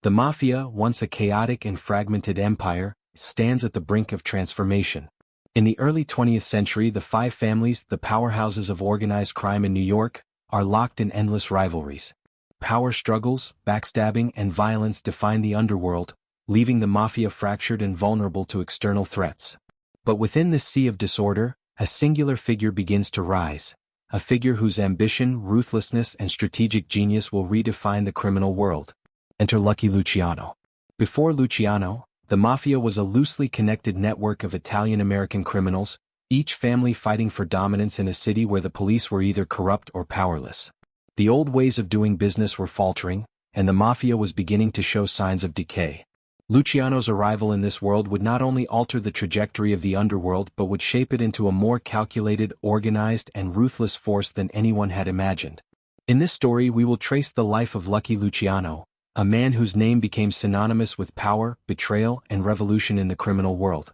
The Mafia, once a chaotic and fragmented empire, stands at the brink of transformation. In the early 20th century, the five families, the powerhouses of organized crime in New York, are locked in endless rivalries. Power struggles, backstabbing, and violence define the underworld, leaving the Mafia fractured and vulnerable to external threats. But within this sea of disorder, a singular figure begins to rise, a figure whose ambition, ruthlessness, and strategic genius will redefine the criminal world. Enter Lucky Luciano. Before Luciano, the Mafia was a loosely connected network of Italian-American criminals, each family fighting for dominance in a city where the police were either corrupt or powerless. The old ways of doing business were faltering, and the Mafia was beginning to show signs of decay. Luciano's arrival in this world would not only alter the trajectory of the underworld but would shape it into a more calculated, organized, and ruthless force than anyone had imagined. In this story we will trace the life of Lucky Luciano, a man whose name became synonymous with power, betrayal, and revolution in the criminal world.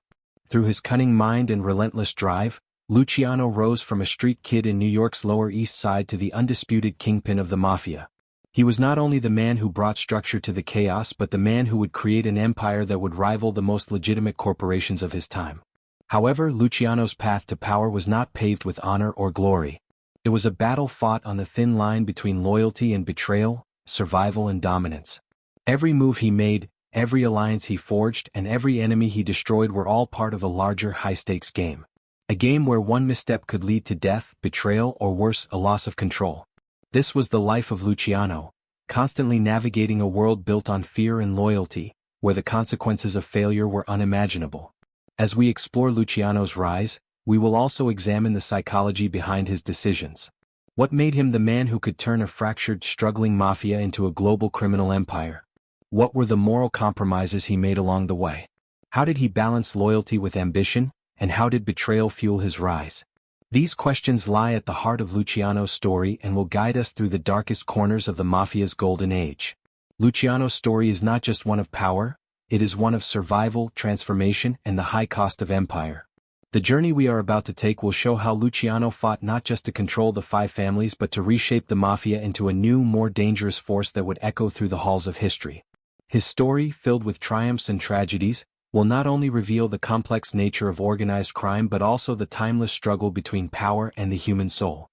Through his cunning mind and relentless drive, Luciano rose from a street kid in New York's Lower East Side to the undisputed kingpin of the Mafia. He was not only the man who brought structure to the chaos but the man who would create an empire that would rival the most legitimate corporations of his time. However, Luciano's path to power was not paved with honor or glory. It was a battle fought on the thin line between loyalty and betrayal, survival and dominance. Every move he made, every alliance he forged, and every enemy he destroyed were all part of a larger high-stakes game. A game where one misstep could lead to death, betrayal, or worse, a loss of control. This was the life of Luciano, constantly navigating a world built on fear and loyalty, where the consequences of failure were unimaginable. As we explore Luciano's rise, we will also examine the psychology behind his decisions. What made him the man who could turn a fractured, struggling mafia into a global criminal empire? What were the moral compromises he made along the way? How did he balance loyalty with ambition, and how did betrayal fuel his rise? These questions lie at the heart of Luciano's story and will guide us through the darkest corners of the Mafia's golden age. Luciano's story is not just one of power, it is one of survival, transformation, and the high cost of empire. The journey we are about to take will show how Luciano fought not just to control the five families but to reshape the Mafia into a new, more dangerous force that would echo through the halls of history. His story, filled with triumphs and tragedies, will not only reveal the complex nature of organized crime but also the timeless struggle between power and the human soul.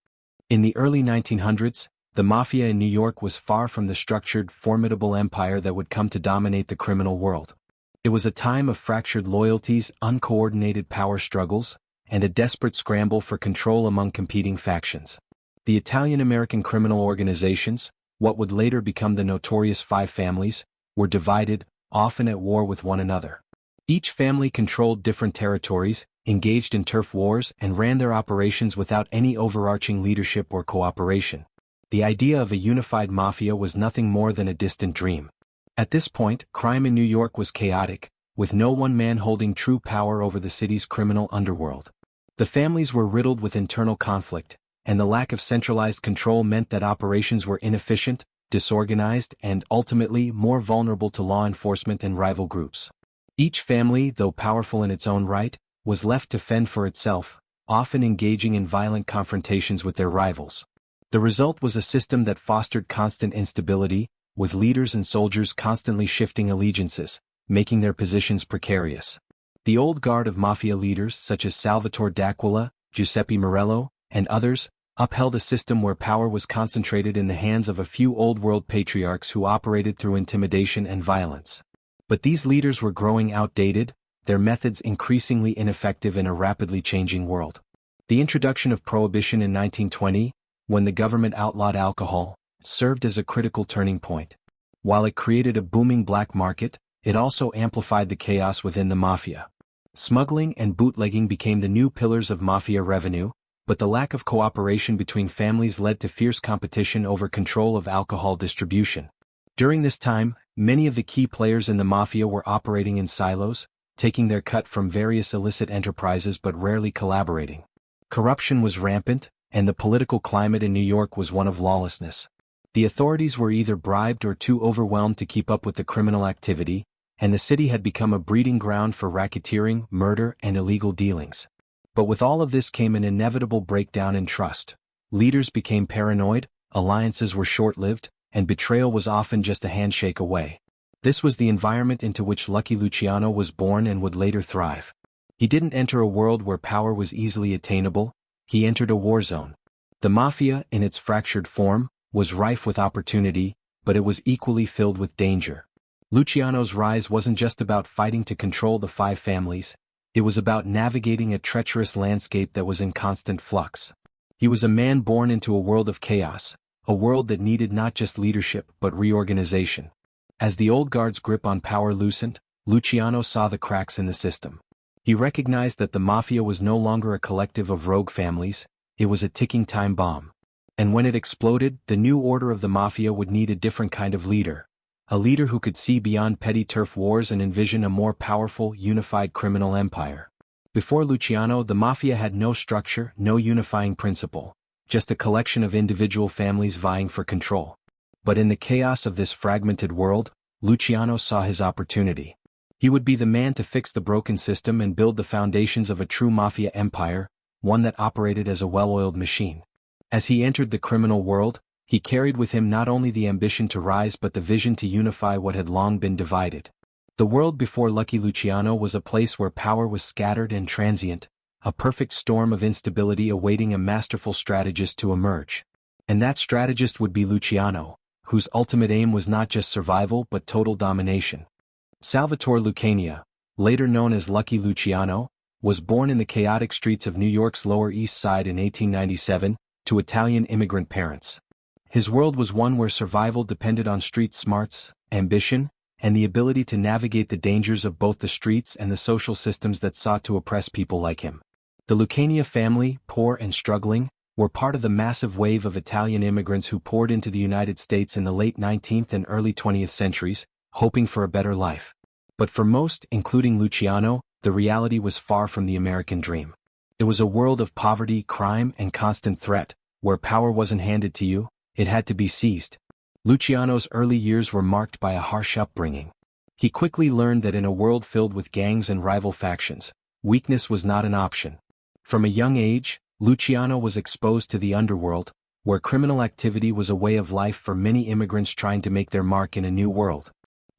In the early 1900s, the Mafia in New York was far from the structured, formidable empire that would come to dominate the criminal world. It was a time of fractured loyalties, uncoordinated power struggles, and a desperate scramble for control among competing factions. The Italian-American criminal organizations, what would later become the notorious Five Families, were divided, often at war with one another. Each family controlled different territories, engaged in turf wars, and ran their operations without any overarching leadership or cooperation. The idea of a unified mafia was nothing more than a distant dream. At this point, crime in New York was chaotic, with no one man holding true power over the city's criminal underworld. The families were riddled with internal conflict, and the lack of centralized control meant that operations were inefficient, disorganized, and ultimately more vulnerable to law enforcement and rival groups. Each family, though powerful in its own right, was left to fend for itself, often engaging in violent confrontations with their rivals. The result was a system that fostered constant instability, with leaders and soldiers constantly shifting allegiances, making their positions precarious. The old guard of mafia leaders such as Salvatore d'Aquila, Giuseppe Morello, and others, upheld a system where power was concentrated in the hands of a few old-world patriarchs who operated through intimidation and violence. But these leaders were growing outdated, their methods increasingly ineffective in a rapidly changing world. The introduction of prohibition in 1920, when the government outlawed alcohol, served as a critical turning point. While it created a booming black market, it also amplified the chaos within the mafia. Smuggling and bootlegging became the new pillars of mafia revenue, but the lack of cooperation between families led to fierce competition over control of alcohol distribution. During this time, many of the key players in the mafia were operating in silos, taking their cut from various illicit enterprises but rarely collaborating. Corruption was rampant, and the political climate in New York was one of lawlessness. The authorities were either bribed or too overwhelmed to keep up with the criminal activity, and the city had become a breeding ground for racketeering, murder, and illegal dealings. But with all of this came an inevitable breakdown in trust. Leaders became paranoid, alliances were short-lived, and betrayal was often just a handshake away. This was the environment into which Lucky Luciano was born and would later thrive. He didn't enter a world where power was easily attainable, he entered a war zone. The Mafia, in its fractured form, was rife with opportunity, but it was equally filled with danger. Luciano's rise wasn't just about fighting to control the five families, it was about navigating a treacherous landscape that was in constant flux. He was a man born into a world of chaos, a world that needed not just leadership but reorganization. As the old guard's grip on power loosened, Luciano saw the cracks in the system. He recognized that the Mafia was no longer a collective of rogue families, it was a ticking time bomb. And when it exploded, the new order of the Mafia would need a different kind of leader. A leader who could see beyond petty turf wars and envision a more powerful, unified criminal empire. Before Luciano, the Mafia had no structure, no unifying principle, just a collection of individual families vying for control. But in the chaos of this fragmented world, Luciano saw his opportunity. He would be the man to fix the broken system and build the foundations of a true Mafia empire, one that operated as a well-oiled machine. As he entered the criminal world, he carried with him not only the ambition to rise but the vision to unify what had long been divided. The world before Lucky Luciano was a place where power was scattered and transient, a perfect storm of instability awaiting a masterful strategist to emerge. And that strategist would be Luciano, whose ultimate aim was not just survival but total domination. Salvatore Lucania, later known as Lucky Luciano, was born in the chaotic streets of New York's Lower East Side in 1897, to Italian immigrant parents. His world was one where survival depended on street smarts, ambition, and the ability to navigate the dangers of both the streets and the social systems that sought to oppress people like him. The Lucania family, poor and struggling, were part of the massive wave of Italian immigrants who poured into the United States in the late 19th and early 20th centuries, hoping for a better life. But for most, including Luciano, the reality was far from the American dream. It was a world of poverty, crime, and constant threat, where power wasn't handed to you, it had to be seized. Luciano's early years were marked by a harsh upbringing. He quickly learned that in a world filled with gangs and rival factions, weakness was not an option. From a young age, Luciano was exposed to the underworld, where criminal activity was a way of life for many immigrants trying to make their mark in a new world.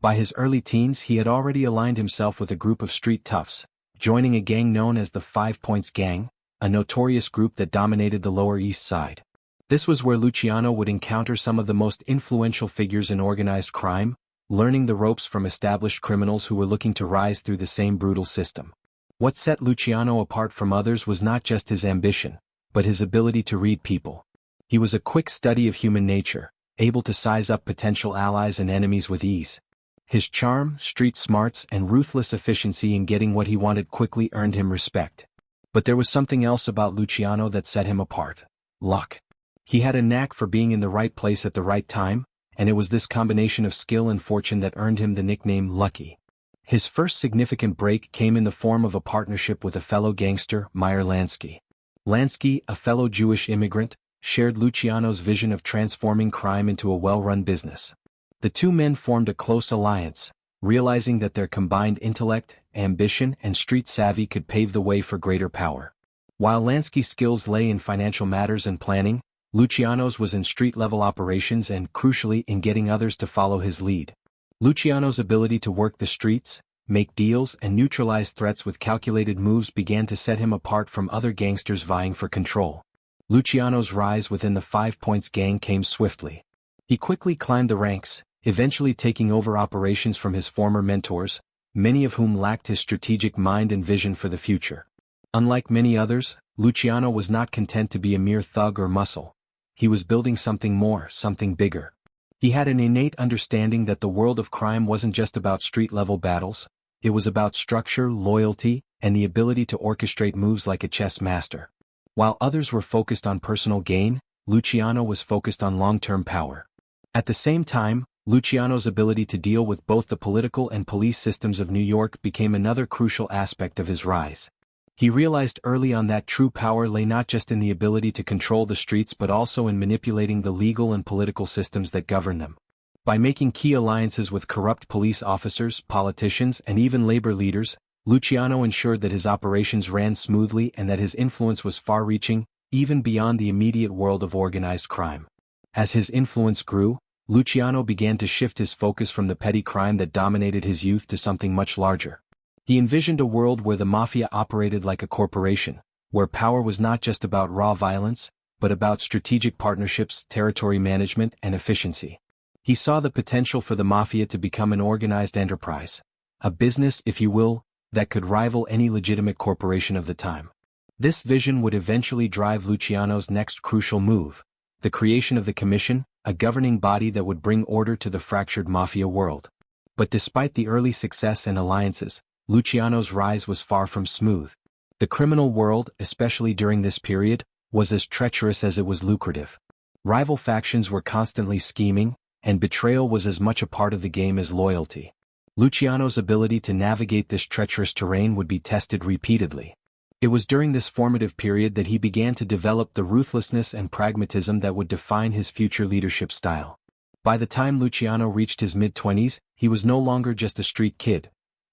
By his early teens, he had already aligned himself with a group of street toughs, joining a gang known as the 5 Points Gang, a notorious group that dominated the Lower East Side. This was where Luciano would encounter some of the most influential figures in organized crime, learning the ropes from established criminals who were looking to rise through the same brutal system. What set Luciano apart from others was not just his ambition, but his ability to read people. He was a quick study of human nature, able to size up potential allies and enemies with ease. His charm, street smarts, and ruthless efficiency in getting what he wanted quickly earned him respect. But there was something else about Luciano that set him apart: luck. He had a knack for being in the right place at the right time, and it was this combination of skill and fortune that earned him the nickname Lucky. His first significant break came in the form of a partnership with a fellow gangster, Meyer Lansky. Lansky, a fellow Jewish immigrant, shared Luciano's vision of transforming crime into a well-run business. The two men formed a close alliance, realizing that their combined intellect, ambition, and street savvy could pave the way for greater power. While Lansky's skills lay in financial matters and planning, Luciano's was in street-level operations and, crucially, in getting others to follow his lead. Luciano's ability to work the streets, make deals, and neutralize threats with calculated moves began to set him apart from other gangsters vying for control. Luciano's rise within the 5 Points Gang came swiftly. He quickly climbed the ranks, eventually taking over operations from his former mentors, many of whom lacked his strategic mind and vision for the future. Unlike many others, Luciano was not content to be a mere thug or muscle. He was building something more, something bigger. He had an innate understanding that the world of crime wasn't just about street-level battles, it was about structure, loyalty, and the ability to orchestrate moves like a chess master. While others were focused on personal gain, Luciano was focused on long-term power. At the same time, Luciano's ability to deal with both the political and police systems of New York became another crucial aspect of his rise. He realized early on that true power lay not just in the ability to control the streets but also in manipulating the legal and political systems that govern them. By making key alliances with corrupt police officers, politicians, and even labor leaders, Luciano ensured that his operations ran smoothly and that his influence was far-reaching, even beyond the immediate world of organized crime. As his influence grew, Luciano began to shift his focus from the petty crime that dominated his youth to something much larger. He envisioned a world where the mafia operated like a corporation, where power was not just about raw violence, but about strategic partnerships, territory management, and efficiency. He saw the potential for the mafia to become an organized enterprise, a business, if you will, that could rival any legitimate corporation of the time. This vision would eventually drive Luciano's next crucial move, the creation of the Commission, a governing body that would bring order to the fractured mafia world. But despite the early success and alliances, Luciano's rise was far from smooth. The criminal world, especially during this period, was as treacherous as it was lucrative. Rival factions were constantly scheming, and betrayal was as much a part of the game as loyalty. Luciano's ability to navigate this treacherous terrain would be tested repeatedly. It was during this formative period that he began to develop the ruthlessness and pragmatism that would define his future leadership style. By the time Luciano reached his mid-20s, he was no longer just a street kid.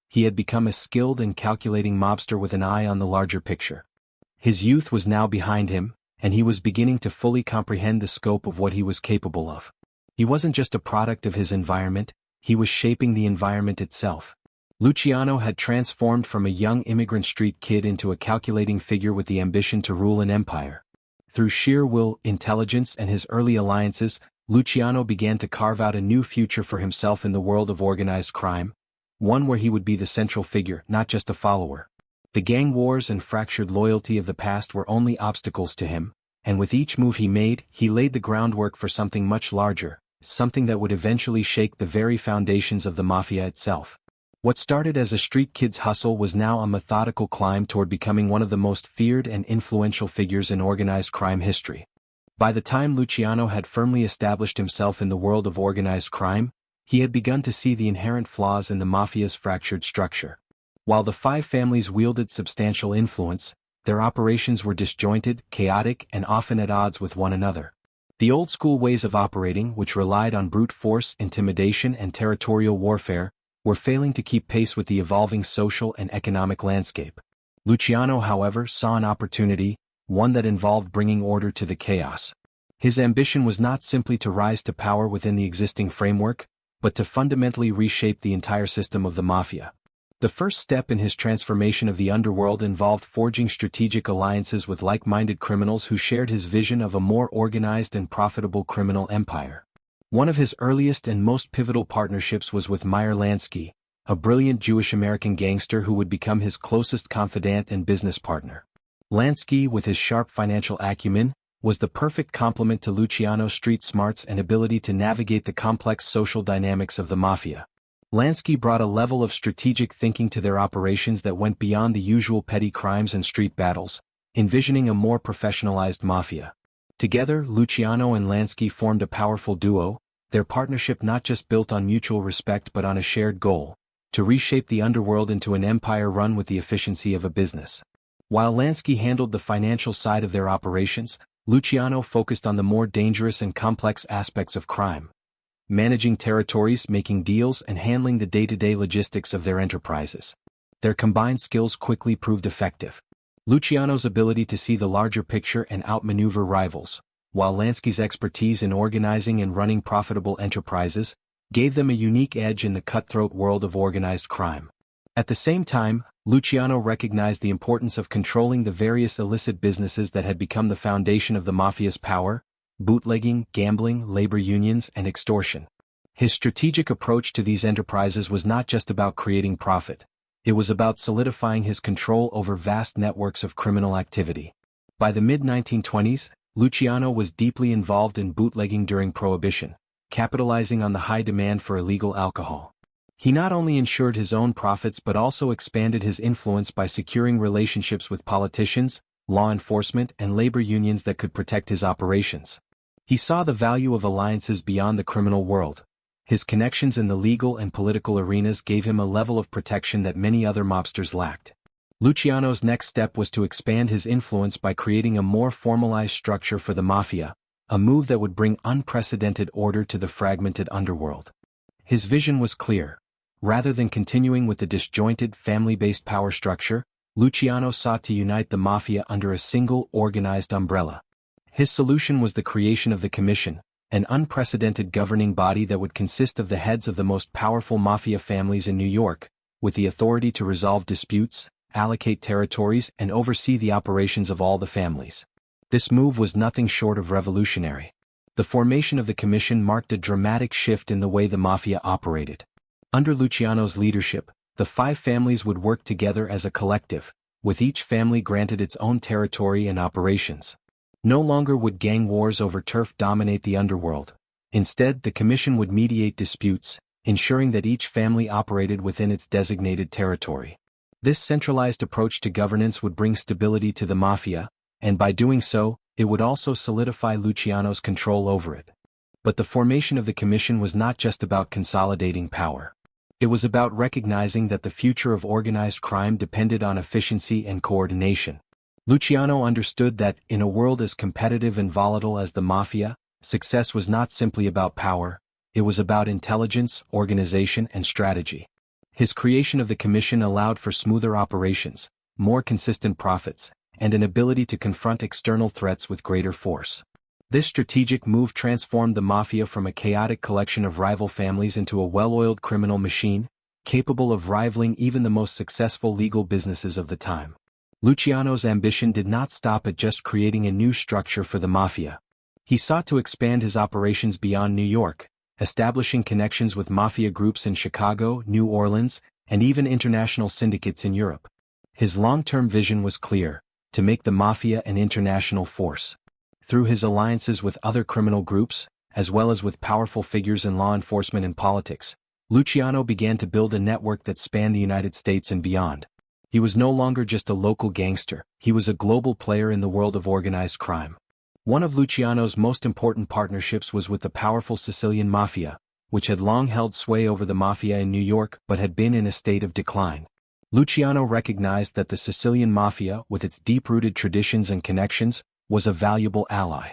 He had become a skilled and calculating mobster with an eye on the larger picture. His youth was now behind him, and he was beginning to fully comprehend the scope of what he was capable of. He wasn't just a product of his environment, he was shaping the environment itself. Luciano had transformed from a young immigrant street kid into a calculating figure with the ambition to rule an empire. Through sheer will, intelligence, and his early alliances, Luciano began to carve out a new future for himself in the world of organized crime, one where he would be the central figure, not just a follower. The gang wars and fractured loyalty of the past were only obstacles to him, and with each move he made, he laid the groundwork for something much larger, something that would eventually shake the very foundations of the mafia itself. What started as a street kid's hustle was now a methodical climb toward becoming one of the most feared and influential figures in organized crime history. By the time Luciano had firmly established himself in the world of organized crime, he had begun to see the inherent flaws in the mafia's fractured structure. While the five families wielded substantial influence, their operations were disjointed, chaotic, and often at odds with one another. The old-school ways of operating, which relied on brute force, intimidation, and territorial warfare, were failing to keep pace with the evolving social and economic landscape. Luciano, however, saw an opportunity, one that involved bringing order to the chaos. His ambition was not simply to rise to power within the existing framework, but to fundamentally reshape the entire system of the mafia. The first step in his transformation of the underworld involved forging strategic alliances with like-minded criminals who shared his vision of a more organized and profitable criminal empire. One of his earliest and most pivotal partnerships was with Meyer Lansky, a brilliant Jewish-American gangster who would become his closest confidant and business partner. Lansky, with his sharp financial acumen, was the perfect complement to Luciano's street smarts and ability to navigate the complex social dynamics of the mafia. Lansky brought a level of strategic thinking to their operations that went beyond the usual petty crimes and street battles, envisioning a more professionalized mafia. Together, Luciano and Lansky formed a powerful duo, their partnership not just built on mutual respect but on a shared goal, to reshape the underworld into an empire run with the efficiency of a business. While Lansky handled the financial side of their operations, Luciano focused on the more dangerous and complex aspects of crime, managing territories, making deals, and handling the day-to-day logistics of their enterprises. Their combined skills quickly proved effective. Luciano's ability to see the larger picture and outmaneuver rivals, while Lansky's expertise in organizing and running profitable enterprises, gave them a unique edge in the cutthroat world of organized crime. At the same time, Luciano recognized the importance of controlling the various illicit businesses that had become the foundation of the mafia's power: bootlegging, gambling, labor unions, and extortion. His strategic approach to these enterprises was not just about creating profit. It was about solidifying his control over vast networks of criminal activity. By the mid-1920s, Luciano was deeply involved in bootlegging during Prohibition, capitalizing on the high demand for illegal alcohol. He not only ensured his own profits but also expanded his influence by securing relationships with politicians, law enforcement, and labor unions that could protect his operations. He saw the value of alliances beyond the criminal world. His connections in the legal and political arenas gave him a level of protection that many other mobsters lacked. Luciano's next step was to expand his influence by creating a more formalized structure for the mafia, a move that would bring unprecedented order to the fragmented underworld. His vision was clear. Rather than continuing with the disjointed, family-based power structure, Luciano sought to unite the mafia under a single, organized umbrella. His solution was the creation of the Commission, an unprecedented governing body that would consist of the heads of the most powerful mafia families in New York, with the authority to resolve disputes, allocate territories, and oversee the operations of all the families. This move was nothing short of revolutionary. The formation of the commission marked a dramatic shift in the way the mafia operated. Under Luciano's leadership, the five families would work together as a collective, with each family granted its own territory and operations. No longer would gang wars over turf dominate the underworld. Instead, the commission would mediate disputes, ensuring that each family operated within its designated territory. This centralized approach to governance would bring stability to the mafia, and by doing so, it would also solidify Luciano's control over it. But the formation of the commission was not just about consolidating power. It was about recognizing that the future of organized crime depended on efficiency and coordination. Luciano understood that, in a world as competitive and volatile as the mafia, success was not simply about power, it was about intelligence, organization, and strategy. His creation of the commission allowed for smoother operations, more consistent profits, and an ability to confront external threats with greater force. This strategic move transformed the mafia from a chaotic collection of rival families into a well-oiled criminal machine, capable of rivaling even the most successful legal businesses of the time. Luciano's ambition did not stop at just creating a new structure for the mafia. He sought to expand his operations beyond New York, establishing connections with mafia groups in Chicago, New Orleans, and even international syndicates in Europe. His long-term vision was clear: to make the mafia an international force. Through his alliances with other criminal groups, as well as with powerful figures in law enforcement and politics, Luciano began to build a network that spanned the United States and beyond. He was no longer just a local gangster, he was a global player in the world of organized crime. One of Luciano's most important partnerships was with the powerful Sicilian Mafia, which had long held sway over the mafia in New York but had been in a state of decline. Luciano recognized that the Sicilian Mafia, with its deep-rooted traditions and connections, was a valuable ally.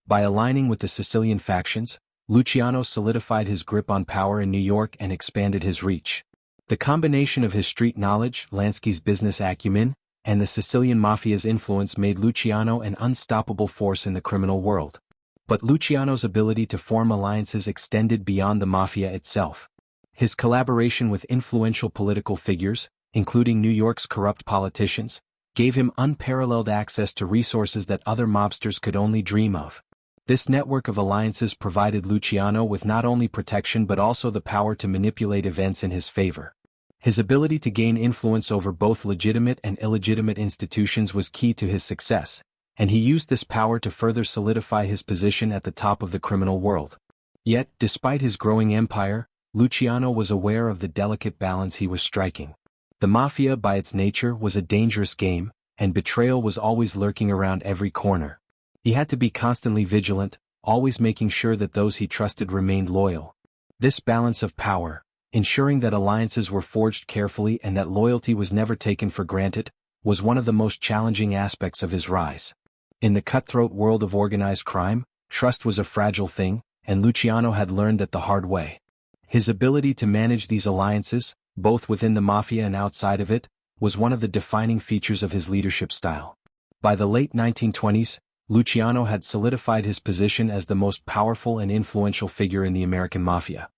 By aligning with the Sicilian factions, Luciano solidified his grip on power in New York and expanded his reach. The combination of his street knowledge, Lansky's business acumen, and the Sicilian Mafia's influence made Luciano an unstoppable force in the criminal world. But Luciano's ability to form alliances extended beyond the Mafia itself. His collaboration with influential political figures, including New York's corrupt politicians, gave him unparalleled access to resources that other mobsters could only dream of. This network of alliances provided Luciano with not only protection but also the power to manipulate events in his favor. His ability to gain influence over both legitimate and illegitimate institutions was key to his success, and he used this power to further solidify his position at the top of the criminal world. Yet, despite his growing empire, Luciano was aware of the delicate balance he was striking. The mafia, by its nature, was a dangerous game, and betrayal was always lurking around every corner. He had to be constantly vigilant, always making sure that those he trusted remained loyal. This balance of power, ensuring that alliances were forged carefully and that loyalty was never taken for granted, was one of the most challenging aspects of his rise. In the cutthroat world of organized crime, trust was a fragile thing, and Luciano had learned that the hard way. His ability to manage these alliances, both within the mafia and outside of it, was one of the defining features of his leadership style. By the late 1920s, Luciano had solidified his position as the most powerful and influential figure in the American Mafia.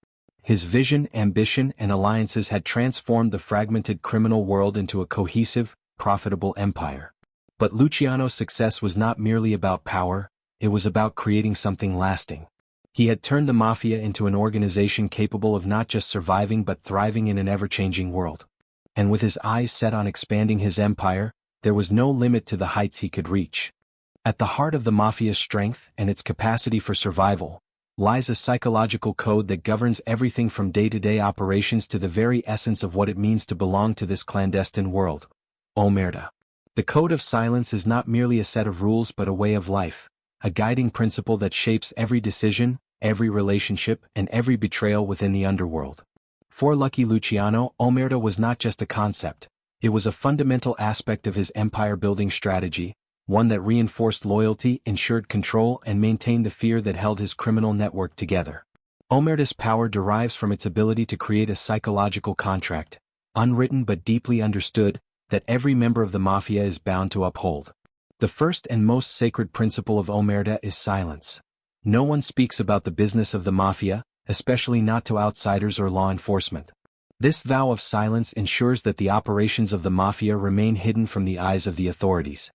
His vision, ambition, and alliances had transformed the fragmented criminal world into a cohesive, profitable empire. But Luciano's success was not merely about power, it was about creating something lasting. He had turned the mafia into an organization capable of not just surviving but thriving in an ever-changing world. And with his eyes set on expanding his empire, there was no limit to the heights he could reach. At the heart of the mafia's strength and its capacity for survival lies a psychological code that governs everything from day-to-day operations to the very essence of what it means to belong to this clandestine world. Omerta. The code of silence is not merely a set of rules but a way of life, a guiding principle that shapes every decision, every relationship, and every betrayal within the underworld. For Lucky Luciano, Omerta was not just a concept, it was a fundamental aspect of his empire-building strategy, one that reinforced loyalty, ensured control, and maintained the fear that held his criminal network together. Omerta's power derives from its ability to create a psychological contract, unwritten but deeply understood, that every member of the mafia is bound to uphold. The first and most sacred principle of Omerta is silence. No one speaks about the business of the mafia, especially not to outsiders or law enforcement. This vow of silence ensures that the operations of the mafia remain hidden from the eyes of the authorities.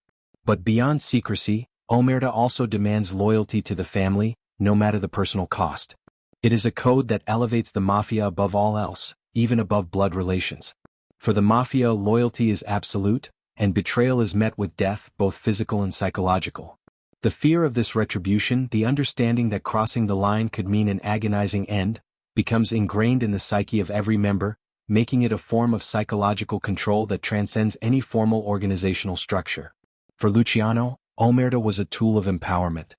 But beyond secrecy, Omerta also demands loyalty to the family, no matter the personal cost. It is a code that elevates the mafia above all else, even above blood relations. For the mafia, loyalty is absolute, and betrayal is met with death, both physical and psychological. The fear of this retribution, the understanding that crossing the line could mean an agonizing end, becomes ingrained in the psyche of every member, making it a form of psychological control that transcends any formal organizational structure. For Luciano, Omerta was a tool of empowerment.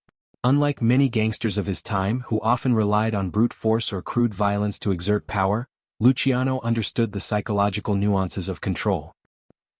Unlike many gangsters of his time who often relied on brute force or crude violence to exert power, Luciano understood the psychological nuances of control.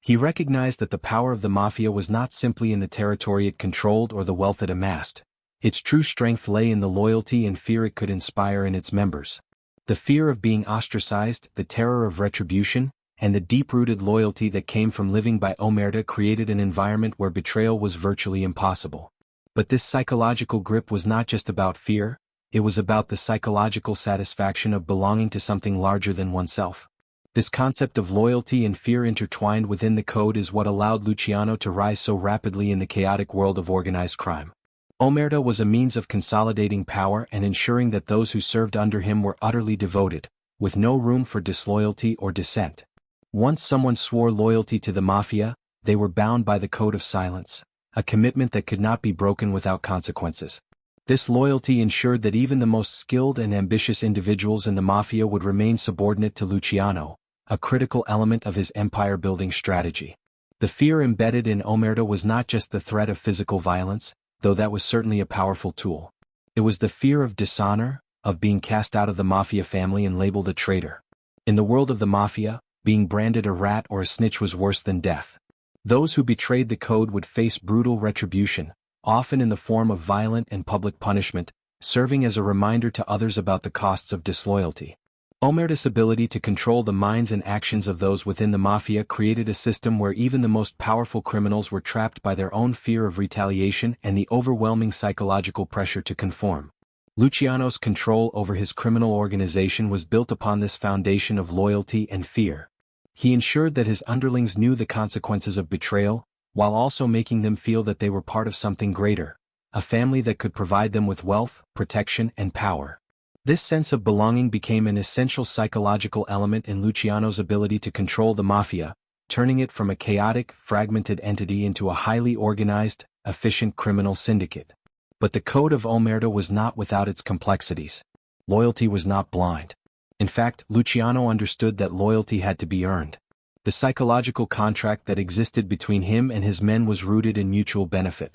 He recognized that the power of the mafia was not simply in the territory it controlled or the wealth it amassed. Its true strength lay in the loyalty and fear it could inspire in its members. The fear of being ostracized, the terror of retribution, and the deep-rooted loyalty that came from living by Omerta created an environment where betrayal was virtually impossible. But this psychological grip was not just about fear, it was about the psychological satisfaction of belonging to something larger than oneself. This concept of loyalty and fear intertwined within the code is what allowed Luciano to rise so rapidly in the chaotic world of organized crime. Omerta was a means of consolidating power and ensuring that those who served under him were utterly devoted, with no room for disloyalty or dissent. Once someone swore loyalty to the mafia, they were bound by the code of silence, a commitment that could not be broken without consequences. This loyalty ensured that even the most skilled and ambitious individuals in the mafia would remain subordinate to Luciano, a critical element of his empire-building strategy. The fear embedded in Omerta was not just the threat of physical violence, though that was certainly a powerful tool. It was the fear of dishonor, of being cast out of the mafia family and labeled a traitor. In the world of the mafia, being branded a rat or a snitch was worse than death. Those who betrayed the code would face brutal retribution, often in the form of violent and public punishment, serving as a reminder to others about the costs of disloyalty. Omerta's ability to control the minds and actions of those within the mafia created a system where even the most powerful criminals were trapped by their own fear of retaliation and the overwhelming psychological pressure to conform. Luciano's control over his criminal organization was built upon this foundation of loyalty and fear. He ensured that his underlings knew the consequences of betrayal, while also making them feel that they were part of something greater, a family that could provide them with wealth, protection, and power. This sense of belonging became an essential psychological element in Luciano's ability to control the mafia, turning it from a chaotic, fragmented entity into a highly organized, efficient criminal syndicate. But the code of Omerta was not without its complexities. Loyalty was not blind. In fact, Luciano understood that loyalty had to be earned. The psychological contract that existed between him and his men was rooted in mutual benefit.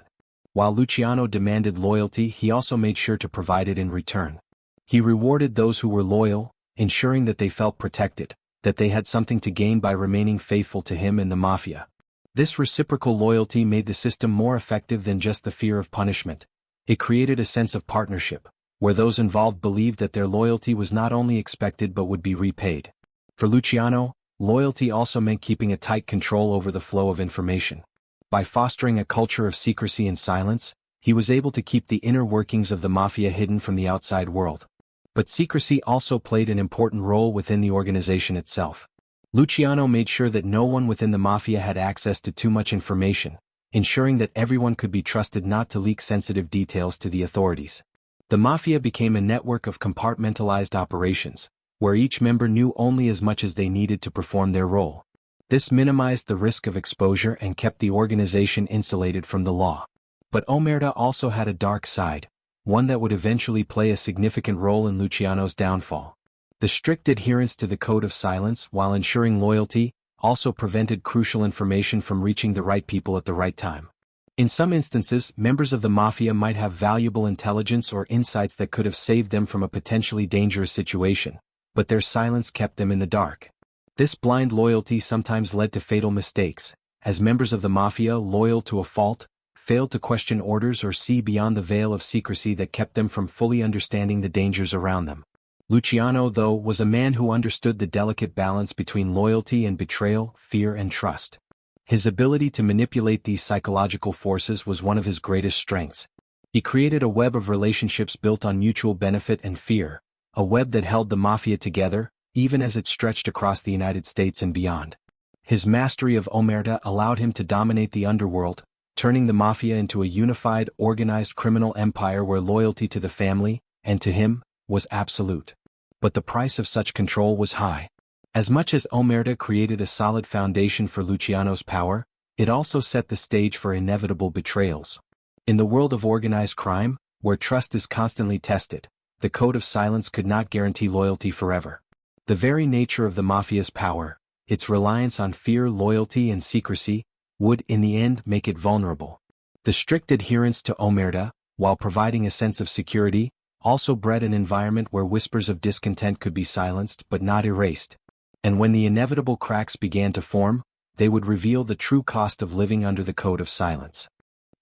While Luciano demanded loyalty, he also made sure to provide it in return. He rewarded those who were loyal, ensuring that they felt protected, that they had something to gain by remaining faithful to him and the mafia. This reciprocal loyalty made the system more effective than just the fear of punishment. It created a sense of partnership, where those involved believed that their loyalty was not only expected but would be repaid. For Luciano, loyalty also meant keeping a tight control over the flow of information. By fostering a culture of secrecy and silence, he was able to keep the inner workings of the mafia hidden from the outside world. But secrecy also played an important role within the organization itself. Luciano made sure that no one within the mafia had access to too much information, ensuring that everyone could be trusted not to leak sensitive details to the authorities. The mafia became a network of compartmentalized operations, where each member knew only as much as they needed to perform their role. This minimized the risk of exposure and kept the organization insulated from the law. But Omerta also had a dark side, one that would eventually play a significant role in Luciano's downfall. The strict adherence to the code of silence while ensuring loyalty also prevented crucial information from reaching the right people at the right time. In some instances, members of the mafia might have valuable intelligence or insights that could have saved them from a potentially dangerous situation, but their silence kept them in the dark. This blind loyalty sometimes led to fatal mistakes, as members of the mafia, loyal to a fault, failed to question orders or see beyond the veil of secrecy that kept them from fully understanding the dangers around them. Luciano, though, was a man who understood the delicate balance between loyalty and betrayal, fear and trust. His ability to manipulate these psychological forces was one of his greatest strengths. He created a web of relationships built on mutual benefit and fear, a web that held the mafia together, even as it stretched across the United States and beyond. His mastery of omerta allowed him to dominate the underworld, turning the mafia into a unified, organized criminal empire where loyalty to the family, and to him, was absolute. But the price of such control was high. As much as omerta created a solid foundation for Luciano's power, it also set the stage for inevitable betrayals. In the world of organized crime, where trust is constantly tested, the code of silence could not guarantee loyalty forever. The very nature of the mafia's power, its reliance on fear, loyalty, and secrecy, would in the end make it vulnerable. The strict adherence to omerta, while providing a sense of security, also bred an environment where whispers of discontent could be silenced but not erased. And when the inevitable cracks began to form, they would reveal the true cost of living under the code of silence.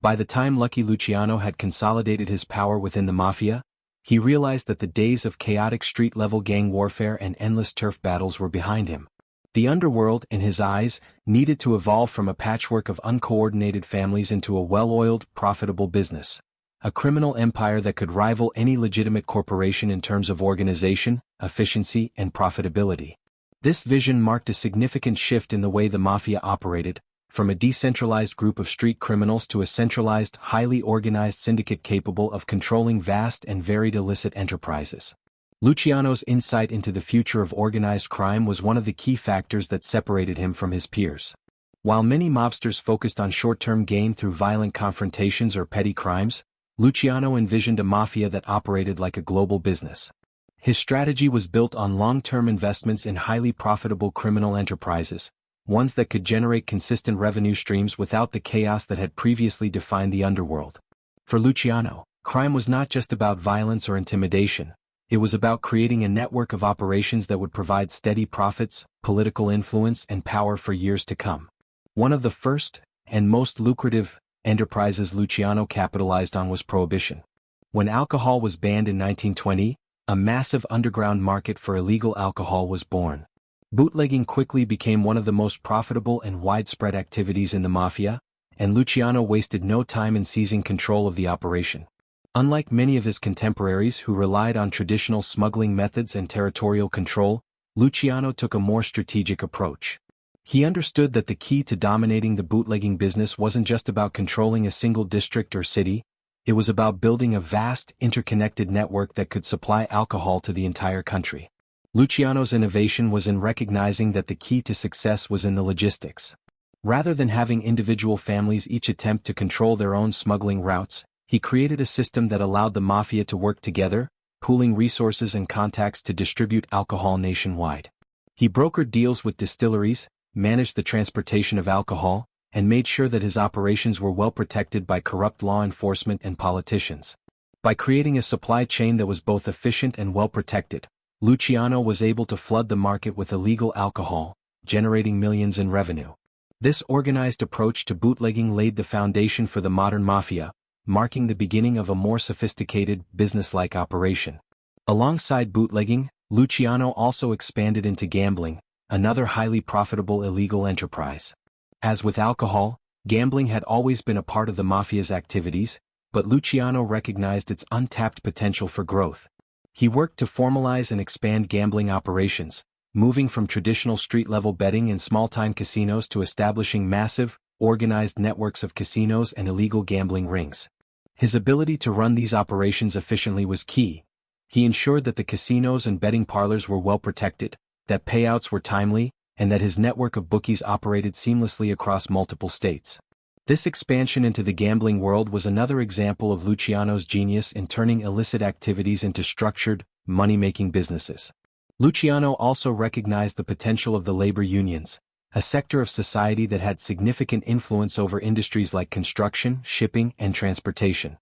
By the time Lucky Luciano had consolidated his power within the mafia, he realized that the days of chaotic street-level gang warfare and endless turf battles were behind him. The underworld, in his eyes, needed to evolve from a patchwork of uncoordinated families into a well-oiled, profitable business. A criminal empire that could rival any legitimate corporation in terms of organization, efficiency, and profitability. This vision marked a significant shift in the way the mafia operated, from a decentralized group of street criminals to a centralized, highly organized syndicate capable of controlling vast and varied illicit enterprises. Luciano's insight into the future of organized crime was one of the key factors that separated him from his peers. While many mobsters focused on short-term gain through violent confrontations or petty crimes, Luciano envisioned a mafia that operated like a global business. His strategy was built on long-term investments in highly profitable criminal enterprises, ones that could generate consistent revenue streams without the chaos that had previously defined the underworld. For Luciano, crime was not just about violence or intimidation. It was about creating a network of operations that would provide steady profits, political influence, and power for years to come. One of the first, and most lucrative, enterprises Luciano capitalized on was prohibition. When alcohol was banned in 1920, a massive underground market for illegal alcohol was born. Bootlegging quickly became one of the most profitable and widespread activities in the mafia, and Luciano wasted no time in seizing control of the operation. Unlike many of his contemporaries who relied on traditional smuggling methods and territorial control, Luciano took a more strategic approach. He understood that the key to dominating the bootlegging business wasn't just about controlling a single district or city, it was about building a vast, interconnected network that could supply alcohol to the entire country. Luciano's innovation was in recognizing that the key to success was in the logistics. Rather than having individual families each attempt to control their own smuggling routes, he created a system that allowed the mafia to work together, pooling resources and contacts to distribute alcohol nationwide. He brokered deals with distilleries, managed the transportation of alcohol, and made sure that his operations were well protected by corrupt law enforcement and politicians. By creating a supply chain that was both efficient and well protected, Luciano was able to flood the market with illegal alcohol, generating millions in revenue. This organized approach to bootlegging laid the foundation for the modern mafia, marking the beginning of a more sophisticated, business-like operation. Alongside bootlegging, Luciano also expanded into gambling, another highly profitable illegal enterprise. As with alcohol, gambling had always been a part of the mafia's activities, but Luciano recognized its untapped potential for growth. He worked to formalize and expand gambling operations, moving from traditional street-level betting in small-time casinos to establishing massive, organized networks of casinos and illegal gambling rings. His ability to run these operations efficiently was key. He ensured that the casinos and betting parlors were well protected, that payouts were timely, and that his network of bookies operated seamlessly across multiple states. This expansion into the gambling world was another example of Luciano's genius in turning illicit activities into structured, money-making businesses. Luciano also recognized the potential of the labor unions, a sector of society that had significant influence over industries like construction, shipping, and transportation.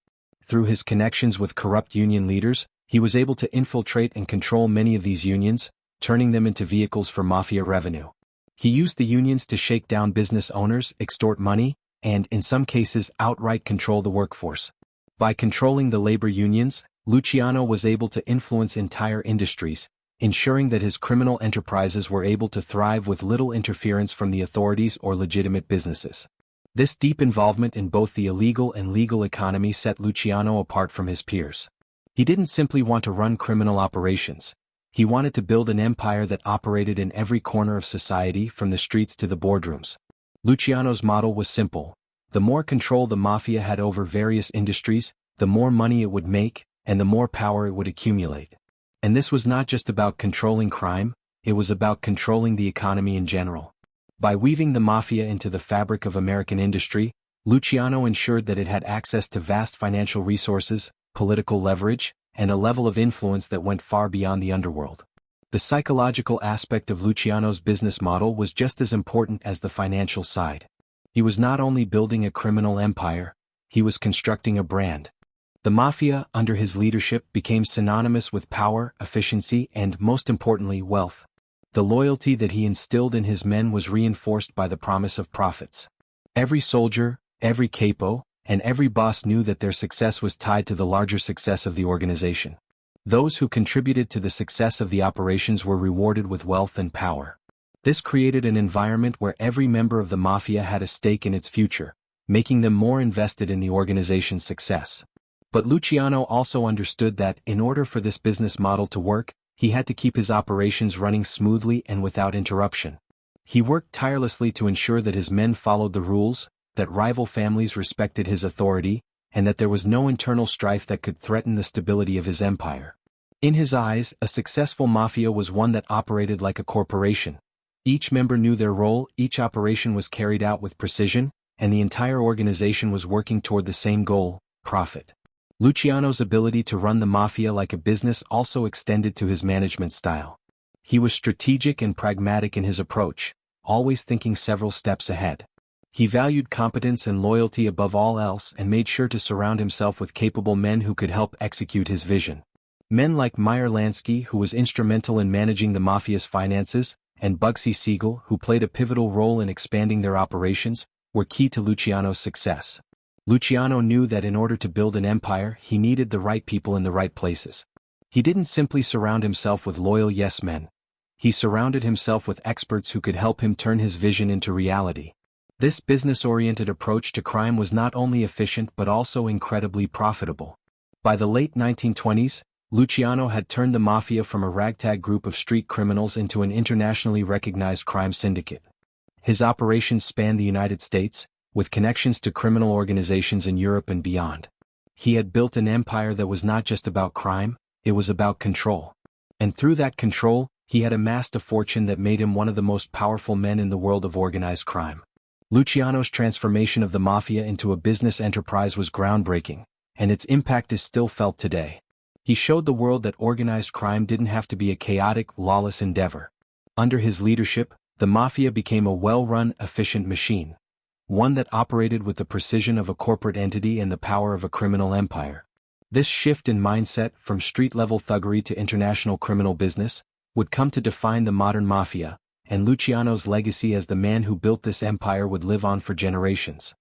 Through his connections with corrupt union leaders, he was able to infiltrate and control many of these unions, turning them into vehicles for mafia revenue. He used the unions to shake down business owners, extort money, and, in some cases, outright control the workforce. By controlling the labor unions, Luciano was able to influence entire industries, ensuring that his criminal enterprises were able to thrive with little interference from the authorities or legitimate businesses. This deep involvement in both the illegal and legal economy set Luciano apart from his peers. He didn't simply want to run criminal operations. He wanted to build an empire that operated in every corner of society, from the streets to the boardrooms. Luciano's model was simple. The more control the mafia had over various industries, the more money it would make, and the more power it would accumulate. And this was not just about controlling crime, it was about controlling the economy in general. By weaving the mafia into the fabric of American industry, Luciano ensured that it had access to vast financial resources, political leverage, and a level of influence that went far beyond the underworld. The psychological aspect of Luciano's business model was just as important as the financial side. He was not only building a criminal empire, he was constructing a brand. The mafia, under his leadership, became synonymous with power, efficiency, and, most importantly, wealth. The loyalty that he instilled in his men was reinforced by the promise of profits. Every soldier, every capo, and every boss knew that their success was tied to the larger success of the organization. Those who contributed to the success of the operations were rewarded with wealth and power. This created an environment where every member of the mafia had a stake in its future, making them more invested in the organization's success. But Luciano also understood that, in order for this business model to work, he had to keep his operations running smoothly and without interruption. He worked tirelessly to ensure that his men followed the rules, that rival families respected his authority, and that there was no internal strife that could threaten the stability of his empire. In his eyes, a successful mafia was one that operated like a corporation. Each member knew their role, each operation was carried out with precision, and the entire organization was working toward the same goal: profit. Luciano's ability to run the mafia like a business also extended to his management style. He was strategic and pragmatic in his approach, always thinking several steps ahead. He valued competence and loyalty above all else and made sure to surround himself with capable men who could help execute his vision. Men like Meyer Lansky, who was instrumental in managing the mafia's finances, and Bugsy Siegel, who played a pivotal role in expanding their operations, were key to Luciano's success. Luciano knew that in order to build an empire, he needed the right people in the right places. He didn't simply surround himself with loyal yes-men. He surrounded himself with experts who could help him turn his vision into reality. This business-oriented approach to crime was not only efficient but also incredibly profitable. By the late 1920s, Luciano had turned the mafia from a ragtag group of street criminals into an internationally recognized crime syndicate. His operations spanned the United States, with connections to criminal organizations in Europe and beyond. He had built an empire that was not just about crime, it was about control. And through that control, he had amassed a fortune that made him one of the most powerful men in the world of organized crime. Luciano's transformation of the mafia into a business enterprise was groundbreaking, and its impact is still felt today. He showed the world that organized crime didn't have to be a chaotic, lawless endeavor. Under his leadership, the mafia became a well-run, efficient machine. One that operated with the precision of a corporate entity and the power of a criminal empire. This shift in mindset, from street-level thuggery to international criminal business, would come to define the modern mafia, and Luciano's legacy as the man who built this empire would live on for generations.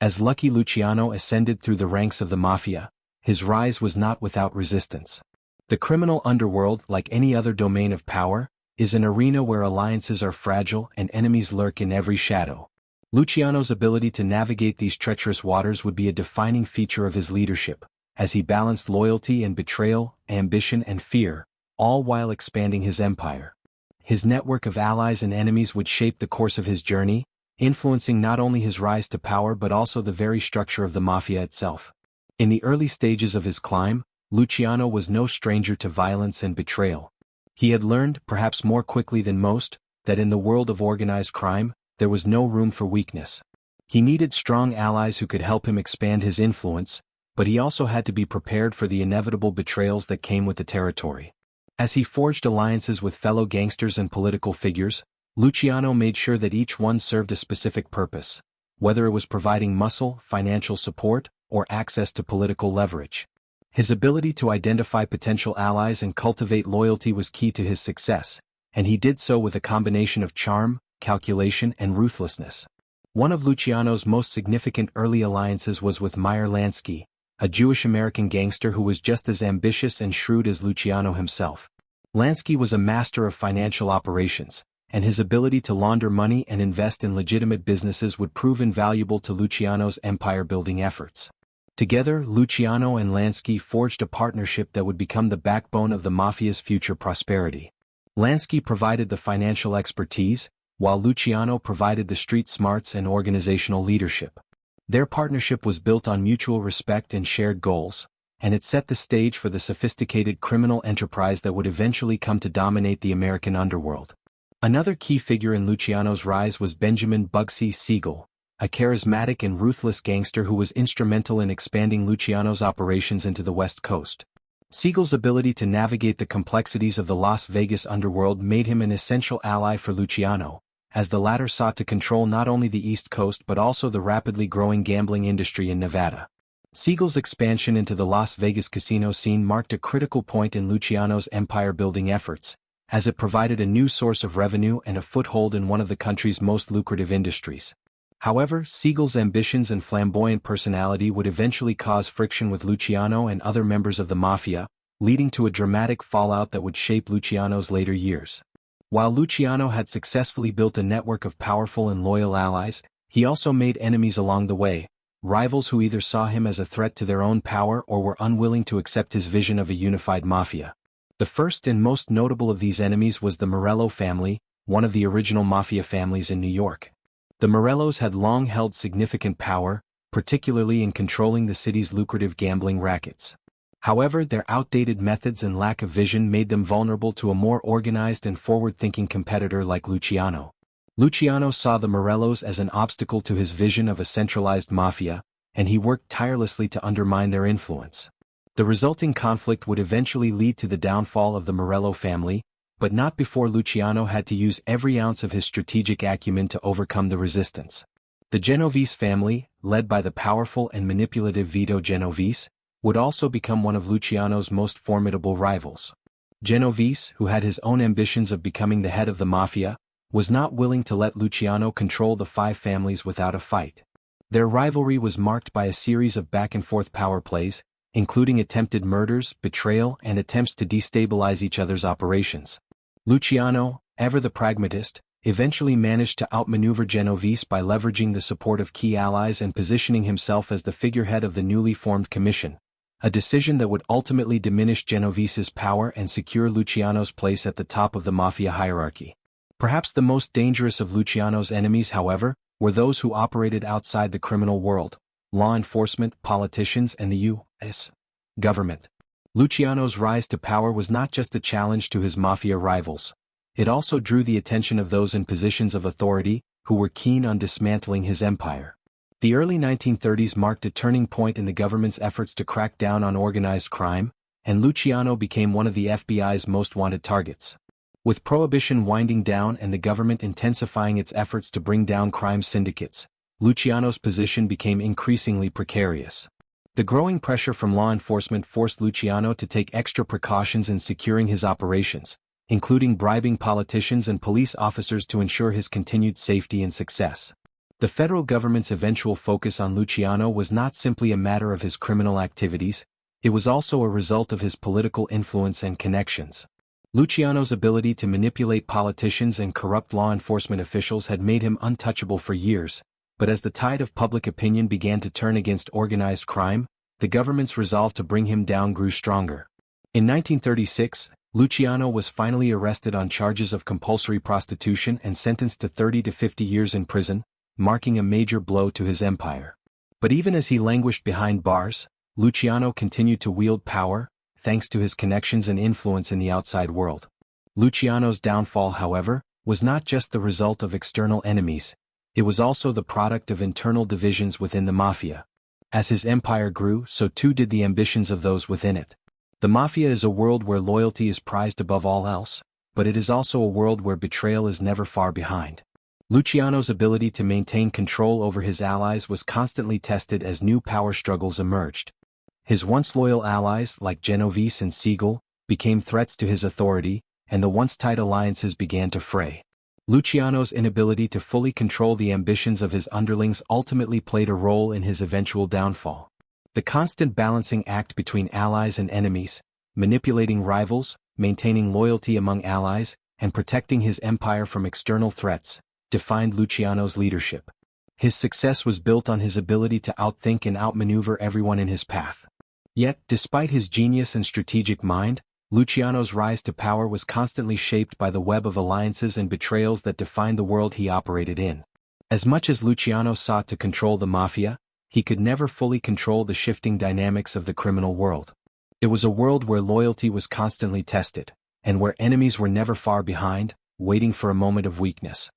As Lucky Luciano ascended through the ranks of the mafia, his rise was not without resistance. The criminal underworld, like any other domain of power, is an arena where alliances are fragile and enemies lurk in every shadow. Luciano's ability to navigate these treacherous waters would be a defining feature of his leadership, as he balanced loyalty and betrayal, ambition and fear, all while expanding his empire. His network of allies and enemies would shape the course of his journey, influencing not only his rise to power but also the very structure of the mafia itself. In the early stages of his climb, Luciano was no stranger to violence and betrayal. He had learned, perhaps more quickly than most, that in the world of organized crime, there was no room for weakness. He needed strong allies who could help him expand his influence, but he also had to be prepared for the inevitable betrayals that came with the territory. As he forged alliances with fellow gangsters and political figures, Luciano made sure that each one served a specific purpose, whether it was providing muscle, financial support, or access to political leverage. His ability to identify potential allies and cultivate loyalty was key to his success, and he did so with a combination of charm, calculation, and ruthlessness. One of Luciano's most significant early alliances was with Meyer Lansky, a Jewish-American gangster who was just as ambitious and shrewd as Luciano himself. Lansky was a master of financial operations, and his ability to launder money and invest in legitimate businesses would prove invaluable to Luciano's empire-building efforts. Together, Luciano and Lansky forged a partnership that would become the backbone of the Mafia's future prosperity. Lansky provided the financial expertise, while Luciano provided the street smarts and organizational leadership. Their partnership was built on mutual respect and shared goals, and it set the stage for the sophisticated criminal enterprise that would eventually come to dominate the American underworld. Another key figure in Luciano's rise was Benjamin "Bugsy" Siegel, a charismatic and ruthless gangster who was instrumental in expanding Luciano's operations into the West Coast. Siegel's ability to navigate the complexities of the Las Vegas underworld made him an essential ally for Luciano, as the latter sought to control not only the East Coast but also the rapidly growing gambling industry in Nevada. Siegel's expansion into the Las Vegas casino scene marked a critical point in Luciano's empire-building efforts, as it provided a new source of revenue and a foothold in one of the country's most lucrative industries. However, Siegel's ambitions and flamboyant personality would eventually cause friction with Luciano and other members of the Mafia, leading to a dramatic fallout that would shape Luciano's later years. While Luciano had successfully built a network of powerful and loyal allies, he also made enemies along the way, rivals who either saw him as a threat to their own power or were unwilling to accept his vision of a unified Mafia. The first and most notable of these enemies was the Morello family, one of the original Mafia families in New York. The Morellos had long held significant power, particularly in controlling the city's lucrative gambling rackets. However, their outdated methods and lack of vision made them vulnerable to a more organized and forward-thinking competitor like Luciano. Luciano saw the Morellos as an obstacle to his vision of a centralized mafia, and he worked tirelessly to undermine their influence. The resulting conflict would eventually lead to the downfall of the Morello family, but not before Luciano had to use every ounce of his strategic acumen to overcome the resistance. The Genovese family, led by the powerful and manipulative Vito Genovese, would also become one of Luciano's most formidable rivals. Genovese, who had his own ambitions of becoming the head of the Mafia, was not willing to let Luciano control the five families without a fight. Their rivalry was marked by a series of back-and-forth power plays, including attempted murders, betrayal, and attempts to destabilize each other's operations. Luciano, ever the pragmatist, eventually managed to outmaneuver Genovese by leveraging the support of key allies and positioning himself as the figurehead of the newly formed commission, a decision that would ultimately diminish Genovese's power and secure Luciano's place at the top of the Mafia hierarchy. Perhaps the most dangerous of Luciano's enemies, however, were those who operated outside the criminal world: law enforcement, politicians, and the U.S. government. Luciano's rise to power was not just a challenge to his Mafia rivals. It also drew the attention of those in positions of authority, who were keen on dismantling his empire. The early 1930s marked a turning point in the government's efforts to crack down on organized crime, and Luciano became one of the FBI's most wanted targets. With prohibition winding down and the government intensifying its efforts to bring down crime syndicates, Luciano's position became increasingly precarious. The growing pressure from law enforcement forced Luciano to take extra precautions in securing his operations, including bribing politicians and police officers to ensure his continued safety and success. The federal government's eventual focus on Luciano was not simply a matter of his criminal activities, it was also a result of his political influence and connections. Luciano's ability to manipulate politicians and corrupt law enforcement officials had made him untouchable for years, but as the tide of public opinion began to turn against organized crime, the government's resolve to bring him down grew stronger. In 1936, Luciano was finally arrested on charges of compulsory prostitution and sentenced to 30 to 50 years in prison, marking a major blow to his empire. But even as he languished behind bars, Luciano continued to wield power, thanks to his connections and influence in the outside world. Luciano's downfall, however, was not just the result of external enemies, it was also the product of internal divisions within the Mafia. As his empire grew, so too did the ambitions of those within it. The Mafia is a world where loyalty is prized above all else, but it is also a world where betrayal is never far behind. Luciano's ability to maintain control over his allies was constantly tested as new power struggles emerged. His once loyal allies, like Genovese and Siegel, became threats to his authority, and the once tight alliances began to fray. Luciano's inability to fully control the ambitions of his underlings ultimately played a role in his eventual downfall. The constant balancing act between allies and enemies, manipulating rivals, maintaining loyalty among allies, and protecting his empire from external threats, defined Luciano's leadership. His success was built on his ability to outthink and outmaneuver everyone in his path. Yet, despite his genius and strategic mind, Luciano's rise to power was constantly shaped by the web of alliances and betrayals that defined the world he operated in. As much as Luciano sought to control the mafia, he could never fully control the shifting dynamics of the criminal world. It was a world where loyalty was constantly tested, and where enemies were never far behind, waiting for a moment of weakness.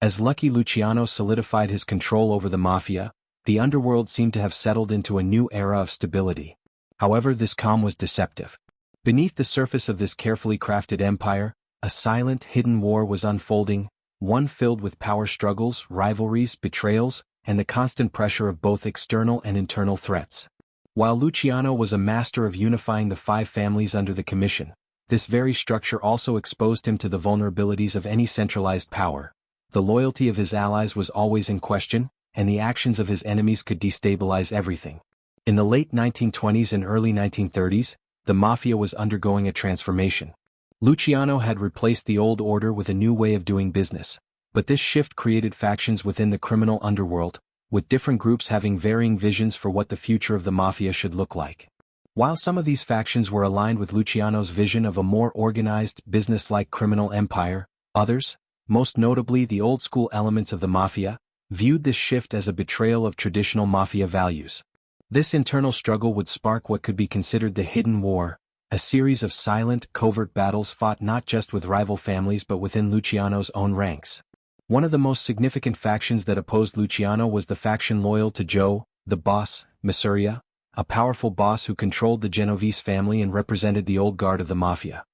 As Lucky Luciano solidified his control over the mafia, the underworld seemed to have settled into a new era of stability. However, this calm was deceptive. Beneath the surface of this carefully crafted empire, a silent, hidden war was unfolding, one filled with power struggles, rivalries, betrayals, and the constant pressure of both external and internal threats. While Luciano was a master of unifying the five families under the commission, this very structure also exposed him to the vulnerabilities of any centralized power. The loyalty of his allies was always in question, and the actions of his enemies could destabilize everything. In the late 1920s and early 1930s, the mafia was undergoing a transformation. Luciano had replaced the old order with a new way of doing business, but this shift created factions within the criminal underworld, with different groups having varying visions for what the future of the mafia should look like. While some of these factions were aligned with Luciano's vision of a more organized, business-like criminal empire, others, most notably the old-school elements of the mafia, viewed this shift as a betrayal of traditional mafia values. This internal struggle would spark what could be considered the Hidden War, a series of silent, covert battles fought not just with rival families but within Luciano's own ranks. One of the most significant factions that opposed Luciano was the faction loyal to Joe, the boss, Masseria, a powerful boss who controlled the Genovese family and represented the old guard of the mafia.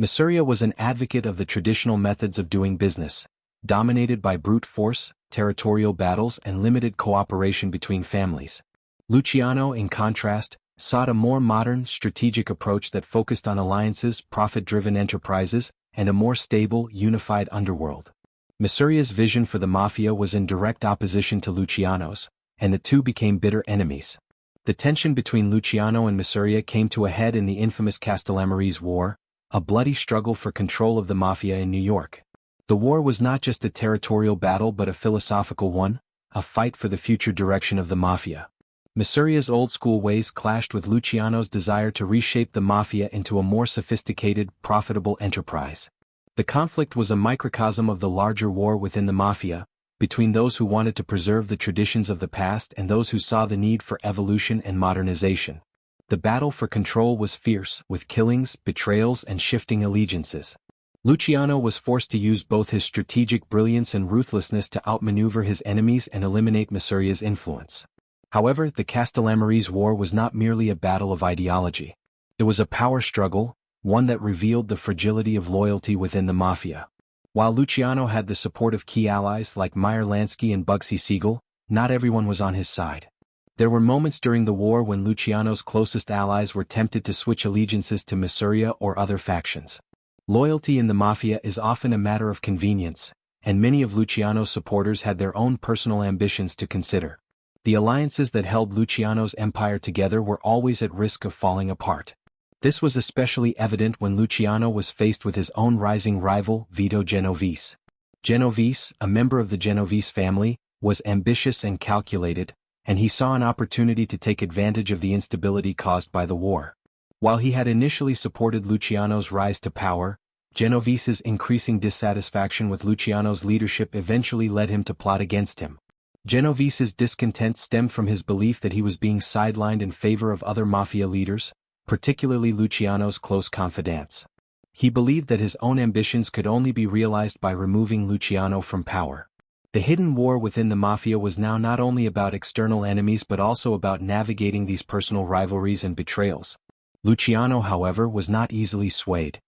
Masseria was an advocate of the traditional methods of doing business, dominated by brute force, territorial battles, and limited cooperation between families. Luciano, in contrast, sought a more modern, strategic approach that focused on alliances, profit-driven enterprises, and a more stable, unified underworld. Masseria's vision for the mafia was in direct opposition to Luciano's, and the two became bitter enemies. The tension between Luciano and Masseria came to a head in the infamous Castellammarese War, a bloody struggle for control of the mafia in New York. The war was not just a territorial battle but a philosophical one, a fight for the future direction of the mafia. Masseria's old-school ways clashed with Luciano's desire to reshape the mafia into a more sophisticated, profitable enterprise. The conflict was a microcosm of the larger war within the mafia, between those who wanted to preserve the traditions of the past and those who saw the need for evolution and modernization. The battle for control was fierce, with killings, betrayals, and shifting allegiances. Luciano was forced to use both his strategic brilliance and ruthlessness to outmaneuver his enemies and eliminate Masseria's influence. However, the Castellammarese War was not merely a battle of ideology. It was a power struggle, one that revealed the fragility of loyalty within the mafia. While Luciano had the support of key allies like Meyer Lansky and Bugsy Siegel, not everyone was on his side. There were moments during the war when Luciano's closest allies were tempted to switch allegiances to Masseria or other factions. Loyalty in the mafia is often a matter of convenience, and many of Luciano's supporters had their own personal ambitions to consider. The alliances that held Luciano's empire together were always at risk of falling apart. This was especially evident when Luciano was faced with his own rising rival, Vito Genovese. Genovese, a member of the Genovese family, was ambitious and calculated, and he saw an opportunity to take advantage of the instability caused by the war. While he had initially supported Luciano's rise to power, Genovese's increasing dissatisfaction with Luciano's leadership eventually led him to plot against him. Genovese's discontent stemmed from his belief that he was being sidelined in favor of other mafia leaders, particularly Luciano's close confidants. He believed that his own ambitions could only be realized by removing Luciano from power. The hidden war within the mafia was now not only about external enemies but also about navigating these personal rivalries and betrayals. Luciano, however, was not easily swayed.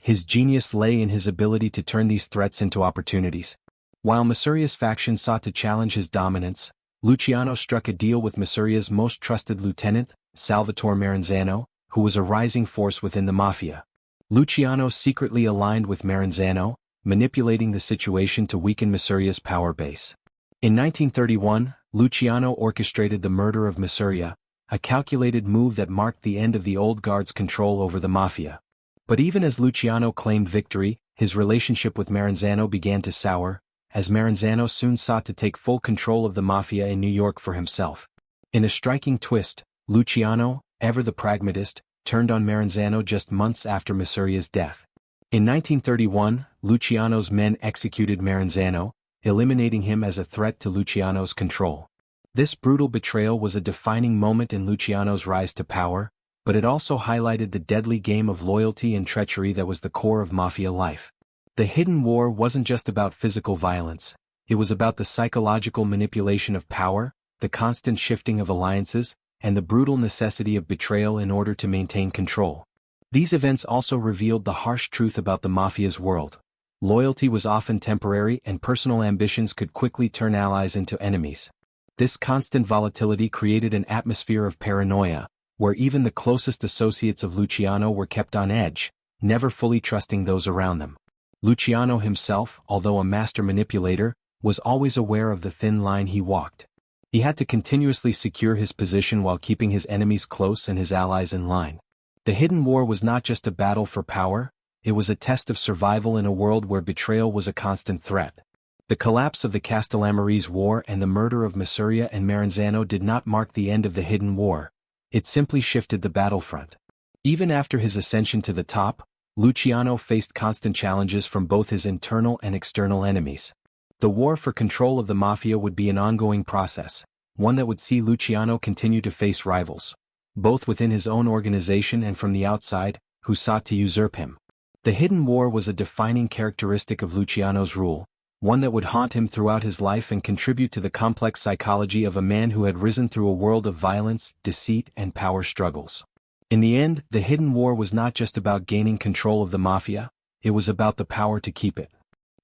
His genius lay in his ability to turn these threats into opportunities. While Masseria's faction sought to challenge his dominance, Luciano struck a deal with Masseria's most trusted lieutenant, Salvatore Maranzano, who was a rising force within the mafia. Luciano secretly aligned with Maranzano, manipulating the situation to weaken Masseria's power base. In 1931, Luciano orchestrated the murder of Masseria, a calculated move that marked the end of the old guard's control over the mafia. But even as Luciano claimed victory, his relationship with Maranzano began to sour, as Maranzano soon sought to take full control of the mafia in New York for himself. In a striking twist, Luciano, ever the pragmatist, turned on Maranzano just months after Masseria's death. In 1931, Luciano's men executed Maranzano, eliminating him as a threat to Luciano's control. This brutal betrayal was a defining moment in Luciano's rise to power, but it also highlighted the deadly game of loyalty and treachery that was the core of mafia life. The hidden war wasn't just about physical violence, it was about the psychological manipulation of power, the constant shifting of alliances, and the brutal necessity of betrayal in order to maintain control. These events also revealed the harsh truth about the mafia's world. Loyalty was often temporary and personal ambitions could quickly turn allies into enemies. This constant volatility created an atmosphere of paranoia, where even the closest associates of Luciano were kept on edge, never fully trusting those around them. Luciano himself, although a master manipulator, was always aware of the thin line he walked. He had to continuously secure his position while keeping his enemies close and his allies in line. The hidden war was not just a battle for power, it was a test of survival in a world where betrayal was a constant threat. The collapse of the Castellamarese War and the murder of Masseria and Maranzano did not mark the end of the hidden war, it simply shifted the battlefront. Even after his ascension to the top, Luciano faced constant challenges from both his internal and external enemies. The war for control of the mafia would be an ongoing process, one that would see Luciano continue to face rivals, both within his own organization and from the outside, who sought to usurp him. The hidden war was a defining characteristic of Luciano's rule, one that would haunt him throughout his life and contribute to the complex psychology of a man who had risen through a world of violence, deceit, and power struggles. In the end, the hidden war was not just about gaining control of the mafia, it was about the power to keep it.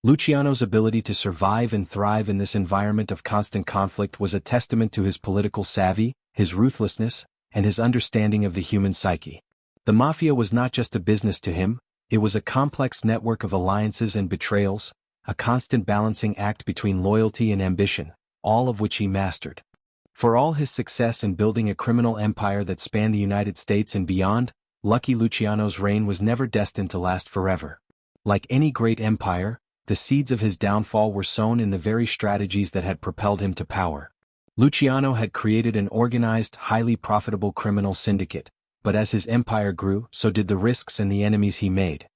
Luciano's ability to survive and thrive in this environment of constant conflict was a testament to his political savvy, his ruthlessness, and his understanding of the human psyche. The mafia was not just a business to him, it was a complex network of alliances and betrayals, a constant balancing act between loyalty and ambition, all of which he mastered. For all his success in building a criminal empire that spanned the United States and beyond, Lucky Luciano's reign was never destined to last forever. Like any great empire, the seeds of his downfall were sown in the very strategies that had propelled him to power. Luciano had created an organized, highly profitable criminal syndicate, but as his empire grew, so did the risks and the enemies he made.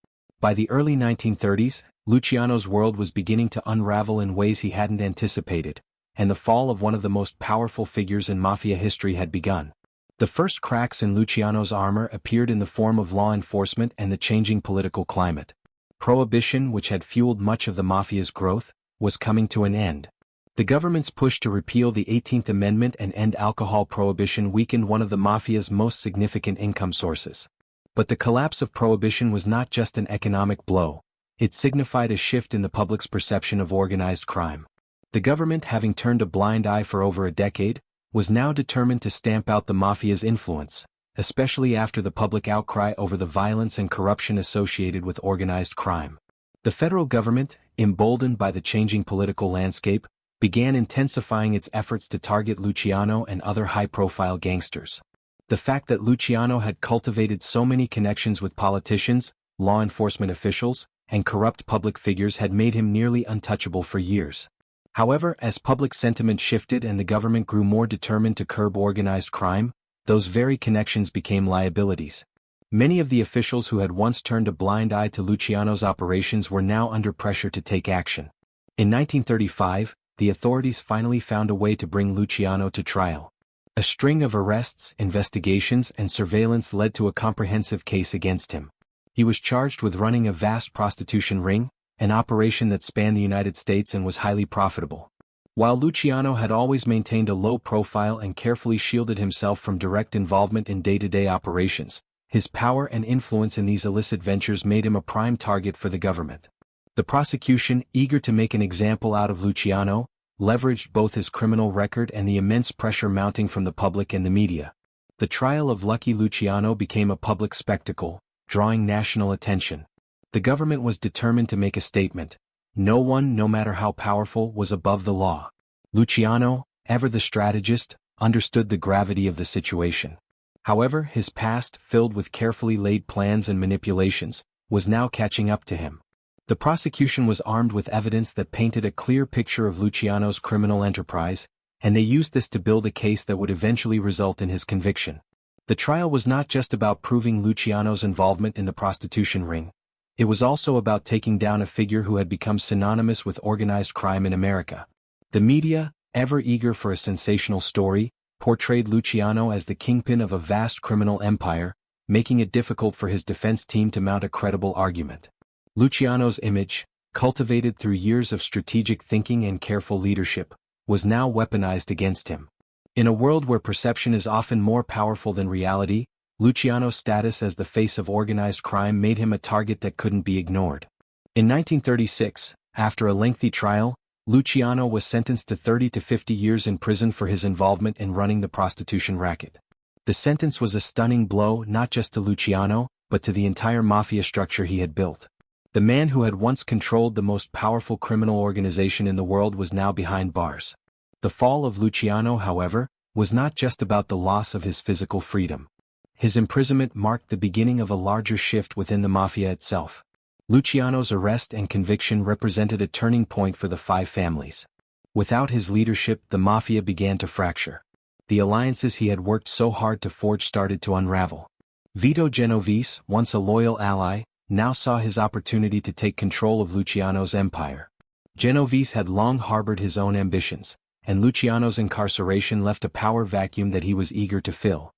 By the early 1930s, Luciano's world was beginning to unravel in ways he hadn't anticipated, and the fall of one of the most powerful figures in mafia history had begun. The first cracks in Luciano's armor appeared in the form of law enforcement and the changing political climate. Prohibition, which had fueled much of the mafia's growth, was coming to an end. The government's push to repeal the 18th Amendment and end alcohol prohibition weakened one of the mafia's most significant income sources. But the collapse of prohibition was not just an economic blow, it signified a shift in the public's perception of organized crime. The government, having turned a blind eye for over a decade, was now determined to stamp out the mafia's influence, especially after the public outcry over the violence and corruption associated with organized crime. The federal government, emboldened by the changing political landscape, began intensifying its efforts to target Luciano and other high-profile gangsters. The fact that Luciano had cultivated so many connections with politicians, law enforcement officials, and corrupt public figures had made him nearly untouchable for years. However, as public sentiment shifted and the government grew more determined to curb organized crime, those very connections became liabilities. Many of the officials who had once turned a blind eye to Luciano's operations were now under pressure to take action. In 1935, the authorities finally found a way to bring Luciano to trial. A string of arrests, investigations, and surveillance led to a comprehensive case against him. He was charged with running a vast prostitution ring, an operation that spanned the United States and was highly profitable. While Luciano had always maintained a low profile and carefully shielded himself from direct involvement in day-to-day operations, his power and influence in these illicit ventures made him a prime target for the government. The prosecution, eager to make an example out of Luciano, leveraged both his criminal record and the immense pressure mounting from the public and the media. The trial of Lucky Luciano became a public spectacle, drawing national attention. The government was determined to make a statement. No one, no matter how powerful, was above the law. Luciano, ever the strategist, understood the gravity of the situation. However, his past, filled with carefully laid plans and manipulations, was now catching up to him. The prosecution was armed with evidence that painted a clear picture of Luciano's criminal enterprise, and they used this to build a case that would eventually result in his conviction. The trial was not just about proving Luciano's involvement in the prostitution ring. It was also about taking down a figure who had become synonymous with organized crime in America. The media, ever eager for a sensational story, portrayed Luciano as the kingpin of a vast criminal empire, making it difficult for his defense team to mount a credible argument. Luciano's image, cultivated through years of strategic thinking and careful leadership, was now weaponized against him. In a world where perception is often more powerful than reality, Luciano's status as the face of organized crime made him a target that couldn't be ignored. In 1936, after a lengthy trial, Luciano was sentenced to 30 to 50 years in prison for his involvement in running the prostitution racket. The sentence was a stunning blow not just to Luciano, but to the entire mafia structure he had built. The man who had once controlled the most powerful criminal organization in the world was now behind bars. The fall of Luciano, however, was not just about the loss of his physical freedom. His imprisonment marked the beginning of a larger shift within the mafia itself. Luciano's arrest and conviction represented a turning point for the five families. Without his leadership, the mafia began to fracture. The alliances he had worked so hard to forge started to unravel. Vito Genovese, once a loyal ally, now saw his opportunity to take control of Luciano's empire. Genovese had long harbored his own ambitions, and Luciano's incarceration left a power vacuum that he was eager to fill.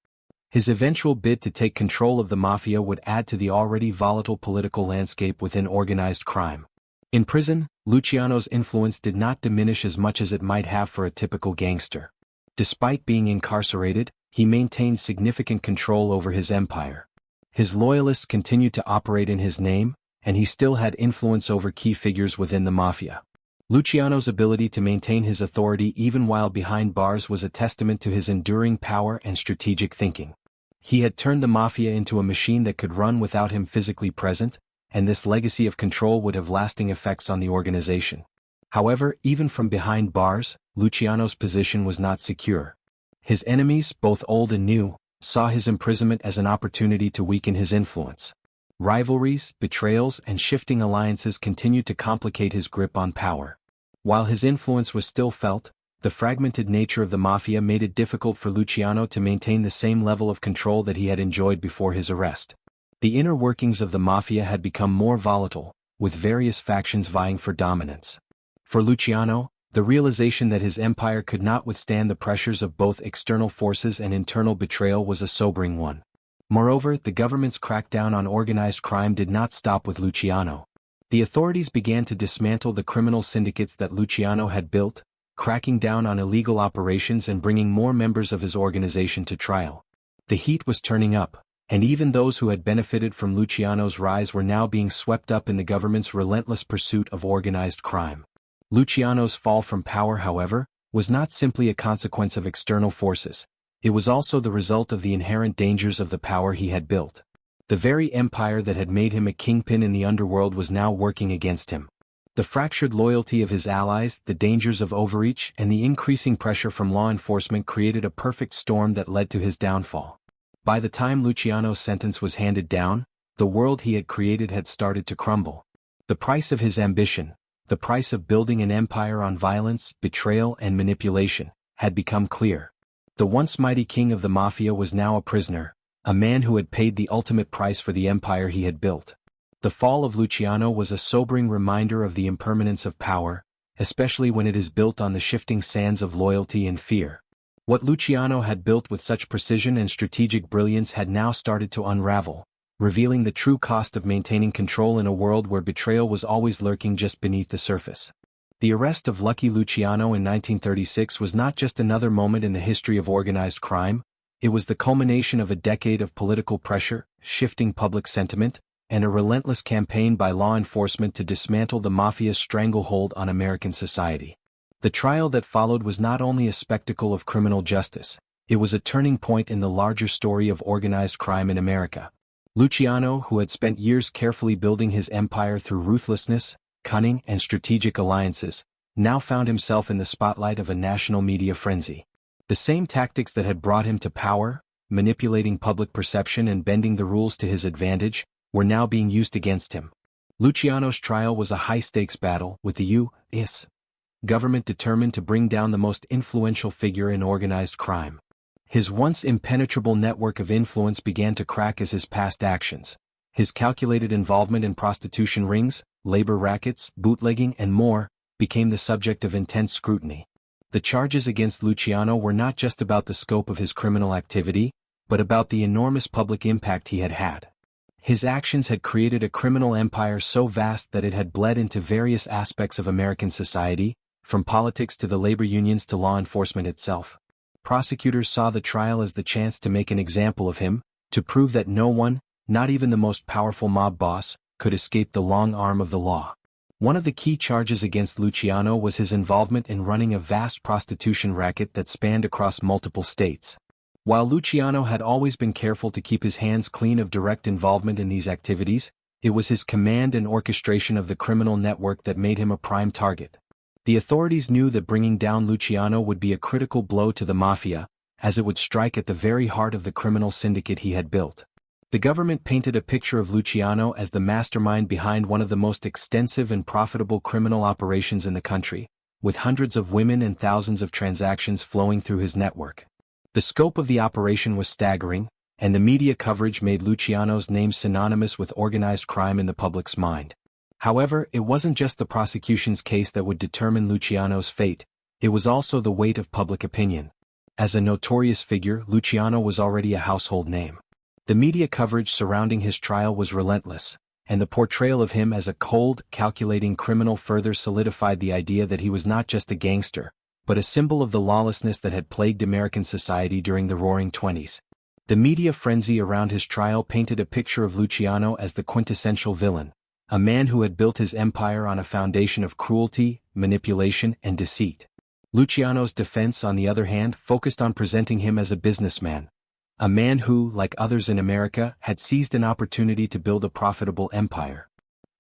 His eventual bid to take control of the mafia would add to the already volatile political landscape within organized crime. In prison, Luciano's influence did not diminish as much as it might have for a typical gangster. Despite being incarcerated, he maintained significant control over his empire. His loyalists continued to operate in his name, and he still had influence over key figures within the mafia. Luciano's ability to maintain his authority even while behind bars was a testament to his enduring power and strategic thinking. He had turned the mafia into a machine that could run without him physically present, and this legacy of control would have lasting effects on the organization. However, even from behind bars, Luciano's position was not secure. His enemies, both old and new, saw his imprisonment as an opportunity to weaken his influence. Rivalries, betrayals, and shifting alliances continued to complicate his grip on power. While his influence was still felt, the fragmented nature of the mafia made it difficult for Luciano to maintain the same level of control that he had enjoyed before his arrest. The inner workings of the mafia had become more volatile, with various factions vying for dominance. For Luciano, the realization that his empire could not withstand the pressures of both external forces and internal betrayal was a sobering one. Moreover, the government's crackdown on organized crime did not stop with Luciano. The authorities began to dismantle the criminal syndicates that Luciano had built, cracking down on illegal operations and bringing more members of his organization to trial. The heat was turning up, and even those who had benefited from Luciano's rise were now being swept up in the government's relentless pursuit of organized crime. Luciano's fall from power, however, was not simply a consequence of external forces. It was also the result of the inherent dangers of the power he had built. The very empire that had made him a kingpin in the underworld was now working against him. The fractured loyalty of his allies, the dangers of overreach, and the increasing pressure from law enforcement created a perfect storm that led to his downfall. By the time Luciano's sentence was handed down, the world he had created had started to crumble. The price of his ambition, the price of building an empire on violence, betrayal, and manipulation, had become clear. The once mighty king of the mafia was now a prisoner, a man who had paid the ultimate price for the empire he had built. The fall of Luciano was a sobering reminder of the impermanence of power, especially when it is built on the shifting sands of loyalty and fear. What Luciano had built with such precision and strategic brilliance had now started to unravel, revealing the true cost of maintaining control in a world where betrayal was always lurking just beneath the surface. The arrest of Lucky Luciano in 1936 was not just another moment in the history of organized crime, it was the culmination of a decade of political pressure, shifting public sentiment, and a relentless campaign by law enforcement to dismantle the mafia's stranglehold on American society. The trial that followed was not only a spectacle of criminal justice, it was a turning point in the larger story of organized crime in America. Luciano, who had spent years carefully building his empire through ruthlessness, cunning, and strategic alliances, now found himself in the spotlight of a national media frenzy. The same tactics that had brought him to power, manipulating public perception and bending the rules to his advantage, were now being used against him. Luciano's trial was a high-stakes battle, with the U.S. government determined to bring down the most influential figure in organized crime. His once impenetrable network of influence began to crack as his past actions. His calculated involvement in prostitution rings, labor rackets, bootlegging, and more, became the subject of intense scrutiny. The charges against Luciano were not just about the scope of his criminal activity, but about the enormous public impact he had had. His actions had created a criminal empire so vast that it had bled into various aspects of American society, from politics to the labor unions to law enforcement itself. Prosecutors saw the trial as the chance to make an example of him, to prove that no one, not even the most powerful mob boss, could escape the long arm of the law. One of the key charges against Luciano was his involvement in running a vast prostitution racket that spanned across multiple states. While Luciano had always been careful to keep his hands clean of direct involvement in these activities, it was his command and orchestration of the criminal network that made him a prime target. The authorities knew that bringing down Luciano would be a critical blow to the Mafia, as it would strike at the very heart of the criminal syndicate he had built. The government painted a picture of Luciano as the mastermind behind one of the most extensive and profitable criminal operations in the country, with hundreds of women and thousands of transactions flowing through his network. The scope of the operation was staggering, and the media coverage made Luciano's name synonymous with organized crime in the public's mind. However, it wasn't just the prosecution's case that would determine Luciano's fate, it was also the weight of public opinion. As a notorious figure, Luciano was already a household name. The media coverage surrounding his trial was relentless, and the portrayal of him as a cold, calculating criminal further solidified the idea that he was not just a gangster, but a symbol of the lawlessness that had plagued American society during the Roaring Twenties. The media frenzy around his trial painted a picture of Luciano as the quintessential villain, a man who had built his empire on a foundation of cruelty, manipulation, and deceit. Luciano's defense, on the other hand, focused on presenting him as a businessman, a man who, like others in America, had seized an opportunity to build a profitable empire.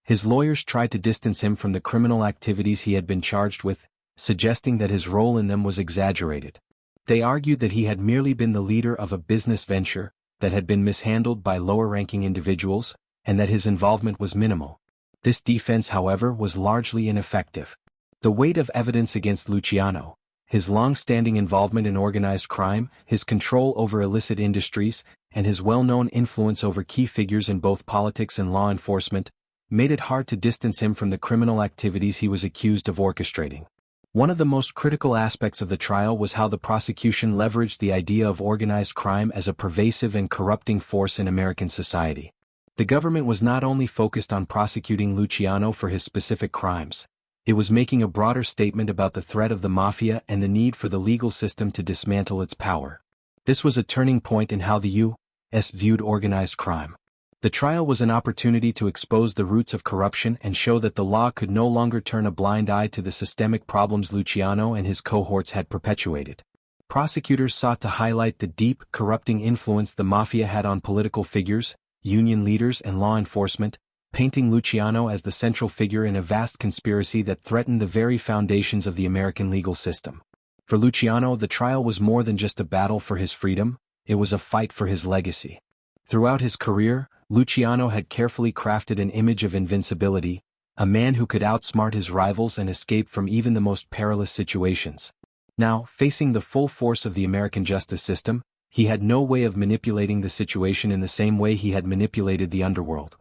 His lawyers tried to distance him from the criminal activities he had been charged with, suggesting that his role in them was exaggerated. They argued that he had merely been the leader of a business venture that had been mishandled by lower-ranking individuals, and that his involvement was minimal. This defense, however, was largely ineffective. The weight of evidence against Luciano, his long-standing involvement in organized crime, his control over illicit industries, and his well-known influence over key figures in both politics and law enforcement, made it hard to distance him from the criminal activities he was accused of orchestrating. One of the most critical aspects of the trial was how the prosecution leveraged the idea of organized crime as a pervasive and corrupting force in American society. The government was not only focused on prosecuting Luciano for his specific crimes, it was making a broader statement about the threat of the Mafia and the need for the legal system to dismantle its power. This was a turning point in how the U.S. viewed organized crime. The trial was an opportunity to expose the roots of corruption and show that the law could no longer turn a blind eye to the systemic problems Luciano and his cohorts had perpetuated. Prosecutors sought to highlight the deep, corrupting influence the Mafia had on political figures, union leaders, and law enforcement, painting Luciano as the central figure in a vast conspiracy that threatened the very foundations of the American legal system. For Luciano, the trial was more than just a battle for his freedom, it was a fight for his legacy. Throughout his career, Luciano had carefully crafted an image of invincibility, a man who could outsmart his rivals and escape from even the most perilous situations. Now, facing the full force of the American justice system, he had no way of manipulating the situation in the same way he had manipulated the underworld.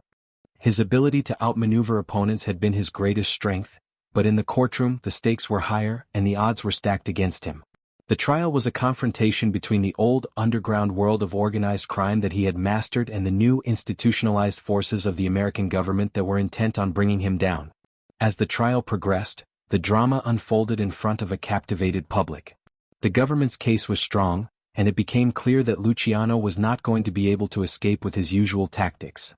His ability to outmaneuver opponents had been his greatest strength, but in the courtroom the stakes were higher and the odds were stacked against him. The trial was a confrontation between the old underground world of organized crime that he had mastered and the new institutionalized forces of the American government that were intent on bringing him down. As the trial progressed, the drama unfolded in front of a captivated public. The government's case was strong, and it became clear that Luciano was not going to be able to escape with his usual tactics.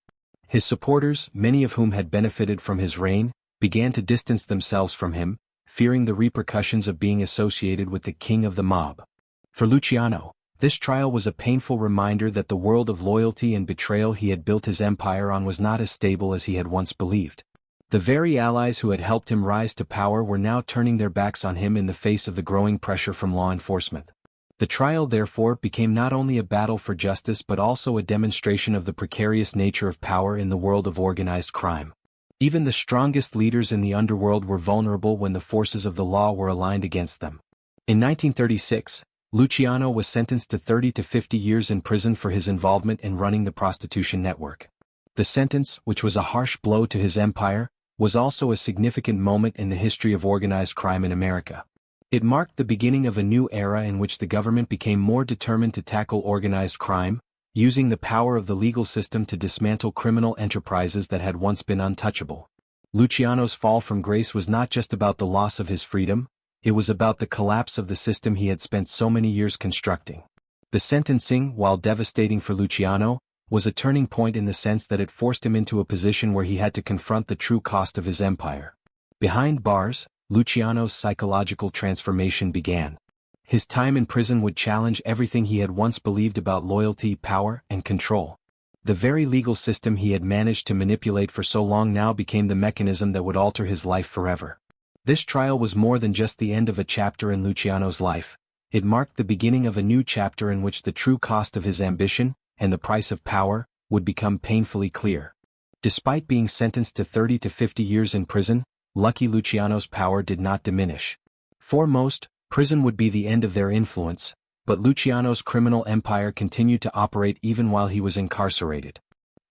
His supporters, many of whom had benefited from his reign, began to distance themselves from him, fearing the repercussions of being associated with the king of the mob. For Luciano, this trial was a painful reminder that the world of loyalty and betrayal he had built his empire on was not as stable as he had once believed. The very allies who had helped him rise to power were now turning their backs on him in the face of the growing pressure from law enforcement. The trial therefore became not only a battle for justice but also a demonstration of the precarious nature of power in the world of organized crime. Even the strongest leaders in the underworld were vulnerable when the forces of the law were aligned against them. In 1936, Luciano was sentenced to 30 to 50 years in prison for his involvement in running the prostitution network. The sentence, which was a harsh blow to his empire, was also a significant moment in the history of organized crime in America. It marked the beginning of a new era in which the government became more determined to tackle organized crime, using the power of the legal system to dismantle criminal enterprises that had once been untouchable. Luciano's fall from grace was not just about the loss of his freedom, it was about the collapse of the system he had spent so many years constructing. The sentencing, while devastating for Luciano, was a turning point in the sense that it forced him into a position where he had to confront the true cost of his empire. Behind bars, Luciano's psychological transformation began. His time in prison would challenge everything he had once believed about loyalty, power, and control. The very legal system he had managed to manipulate for so long now became the mechanism that would alter his life forever. This trial was more than just the end of a chapter in Luciano's life. It marked the beginning of a new chapter in which the true cost of his ambition, and the price of power, would become painfully clear. Despite being sentenced to 30 to 50 years in prison, Lucky Luciano's power did not diminish. For most, prison would be the end of their influence, but Luciano's criminal empire continued to operate even while he was incarcerated.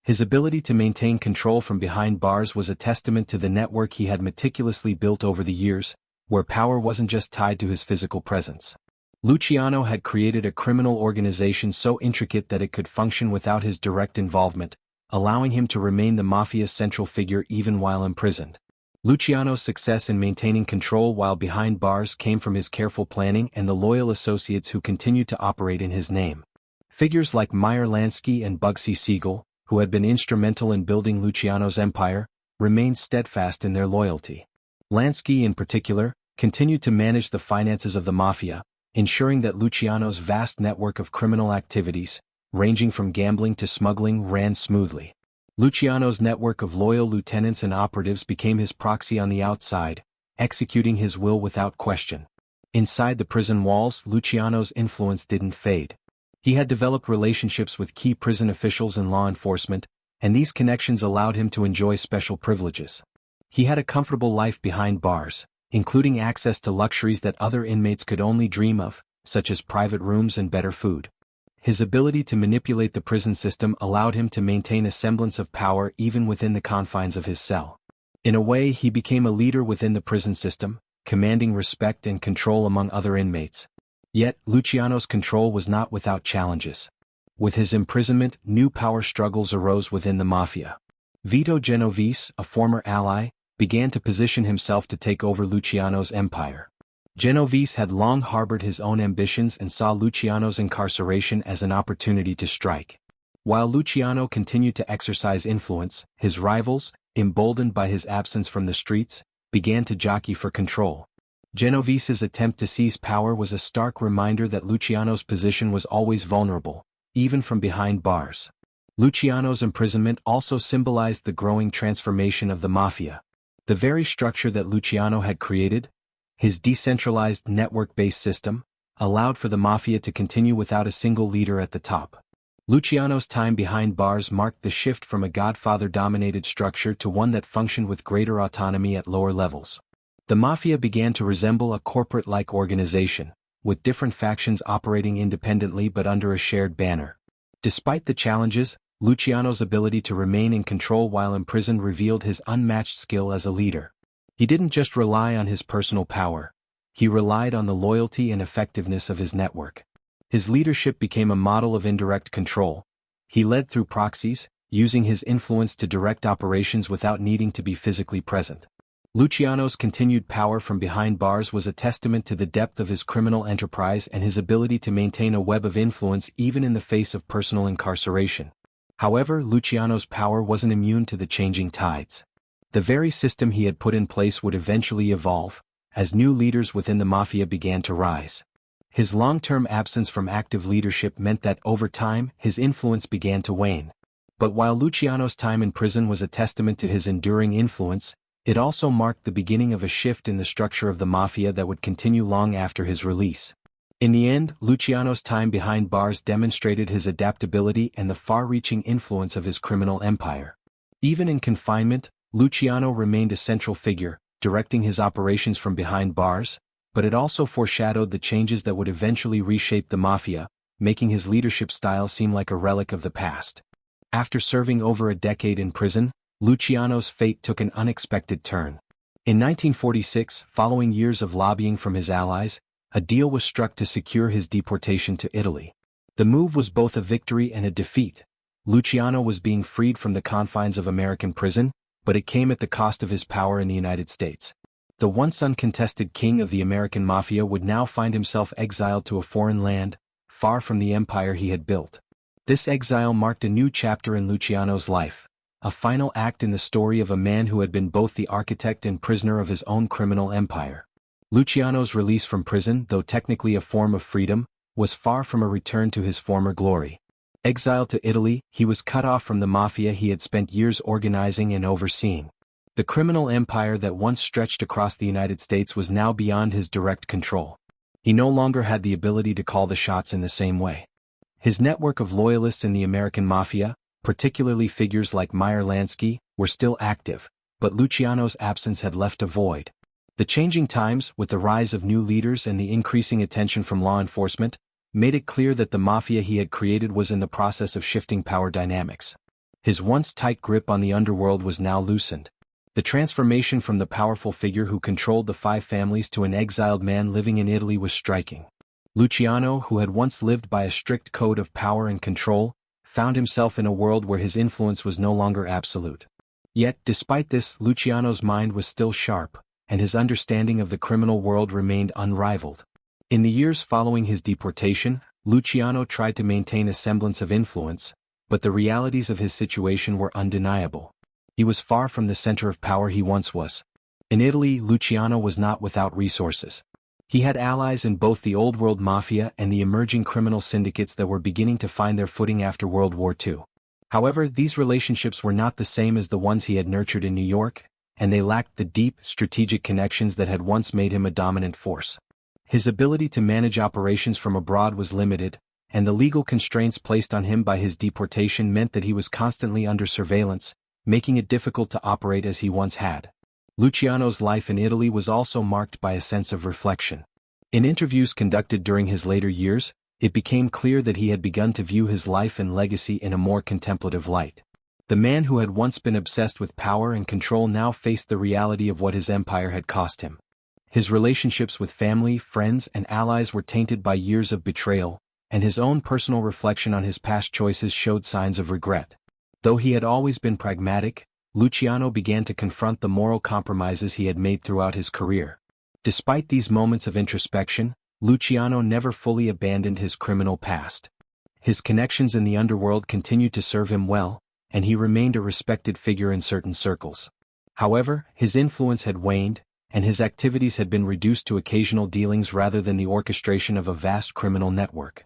His ability to maintain control from behind bars was a testament to the network he had meticulously built over the years, where power wasn't just tied to his physical presence. Luciano had created a criminal organization so intricate that it could function without his direct involvement, allowing him to remain the mafia's central figure even while imprisoned. Luciano's success in maintaining control while behind bars came from his careful planning and the loyal associates who continued to operate in his name. Figures like Meyer Lansky and Bugsy Siegel, who had been instrumental in building Luciano's empire, remained steadfast in their loyalty. Lansky, in particular, continued to manage the finances of the mafia, ensuring that Luciano's vast network of criminal activities, ranging from gambling to smuggling, ran smoothly. Luciano's network of loyal lieutenants and operatives became his proxy on the outside, executing his will without question. Inside the prison walls, Luciano's influence didn't fade. He had developed relationships with key prison officials and law enforcement, and these connections allowed him to enjoy special privileges. He had a comfortable life behind bars, including access to luxuries that other inmates could only dream of, such as private rooms and better food. His ability to manipulate the prison system allowed him to maintain a semblance of power even within the confines of his cell. In a way, he became a leader within the prison system, commanding respect and control among other inmates. Yet, Luciano's control was not without challenges. With his imprisonment, new power struggles arose within the mafia. Vito Genovese, a former ally, began to position himself to take over Luciano's empire. Genovese had long harbored his own ambitions and saw Luciano's incarceration as an opportunity to strike. While Luciano continued to exercise influence, his rivals, emboldened by his absence from the streets, began to jockey for control. Genovese's attempt to seize power was a stark reminder that Luciano's position was always vulnerable, even from behind bars. Luciano's imprisonment also symbolized the growing transformation of the mafia. The very structure that Luciano had created, his decentralized network-based system, allowed for the mafia to continue without a single leader at the top. Luciano's time behind bars marked the shift from a godfather-dominated structure to one that functioned with greater autonomy at lower levels. The mafia began to resemble a corporate-like organization, with different factions operating independently but under a shared banner. Despite the challenges, Luciano's ability to remain in control while imprisoned revealed his unmatched skill as a leader. He didn't just rely on his personal power, he relied on the loyalty and effectiveness of his network. His leadership became a model of indirect control. He led through proxies, using his influence to direct operations without needing to be physically present. Luciano's continued power from behind bars was a testament to the depth of his criminal enterprise and his ability to maintain a web of influence even in the face of personal incarceration. However, Luciano's power wasn't immune to the changing tides. The very system he had put in place would eventually evolve, as new leaders within the mafia began to rise. His long-term absence from active leadership meant that over time, his influence began to wane. But while Luciano's time in prison was a testament to his enduring influence, it also marked the beginning of a shift in the structure of the mafia that would continue long after his release. In the end, Luciano's time behind bars demonstrated his adaptability and the far-reaching influence of his criminal empire. Even in confinement, Luciano remained a central figure, directing his operations from behind bars, but it also foreshadowed the changes that would eventually reshape the mafia, making his leadership style seem like a relic of the past. After serving over a decade in prison, Luciano's fate took an unexpected turn. In 1946, following years of lobbying from his allies, a deal was struck to secure his deportation to Italy. The move was both a victory and a defeat. Luciano was being freed from the confines of American prison, but it came at the cost of his power in the United States. The once uncontested king of the American Mafia would now find himself exiled to a foreign land, far from the empire he had built. This exile marked a new chapter in Luciano's life, a final act in the story of a man who had been both the architect and prisoner of his own criminal empire. Luciano's release from prison, though technically a form of freedom, was far from a return to his former glory. Exiled to Italy, he was cut off from the mafia he had spent years organizing and overseeing. The criminal empire that once stretched across the United States was now beyond his direct control. He no longer had the ability to call the shots in the same way. His network of loyalists in the American Mafia, particularly figures like Meyer Lansky, were still active, but Luciano's absence had left a void. The changing times, with the rise of new leaders and the increasing attention from law enforcement, made it clear that the mafia he had created was in the process of shifting power dynamics. His once tight grip on the underworld was now loosened. The transformation from the powerful figure who controlled the five families to an exiled man living in Italy was striking. Luciano, who had once lived by a strict code of power and control, found himself in a world where his influence was no longer absolute. Yet, despite this, Luciano's mind was still sharp, and his understanding of the criminal world remained unrivaled. In the years following his deportation, Luciano tried to maintain a semblance of influence, but the realities of his situation were undeniable. He was far from the center of power he once was. In Italy, Luciano was not without resources. He had allies in both the Old World Mafia and the emerging criminal syndicates that were beginning to find their footing after World War II. However, these relationships were not the same as the ones he had nurtured in New York, and they lacked the deep, strategic connections that had once made him a dominant force. His ability to manage operations from abroad was limited, and the legal constraints placed on him by his deportation meant that he was constantly under surveillance, making it difficult to operate as he once had. Luciano's life in Italy was also marked by a sense of reflection. In interviews conducted during his later years, it became clear that he had begun to view his life and legacy in a more contemplative light. The man who had once been obsessed with power and control now faced the reality of what his empire had cost him. His relationships with family, friends, and allies were tainted by years of betrayal, and his own personal reflection on his past choices showed signs of regret. Though he had always been pragmatic, Luciano began to confront the moral compromises he had made throughout his career. Despite these moments of introspection, Luciano never fully abandoned his criminal past. His connections in the underworld continued to serve him well, and he remained a respected figure in certain circles. However, his influence had waned, and his activities had been reduced to occasional dealings rather than the orchestration of a vast criminal network.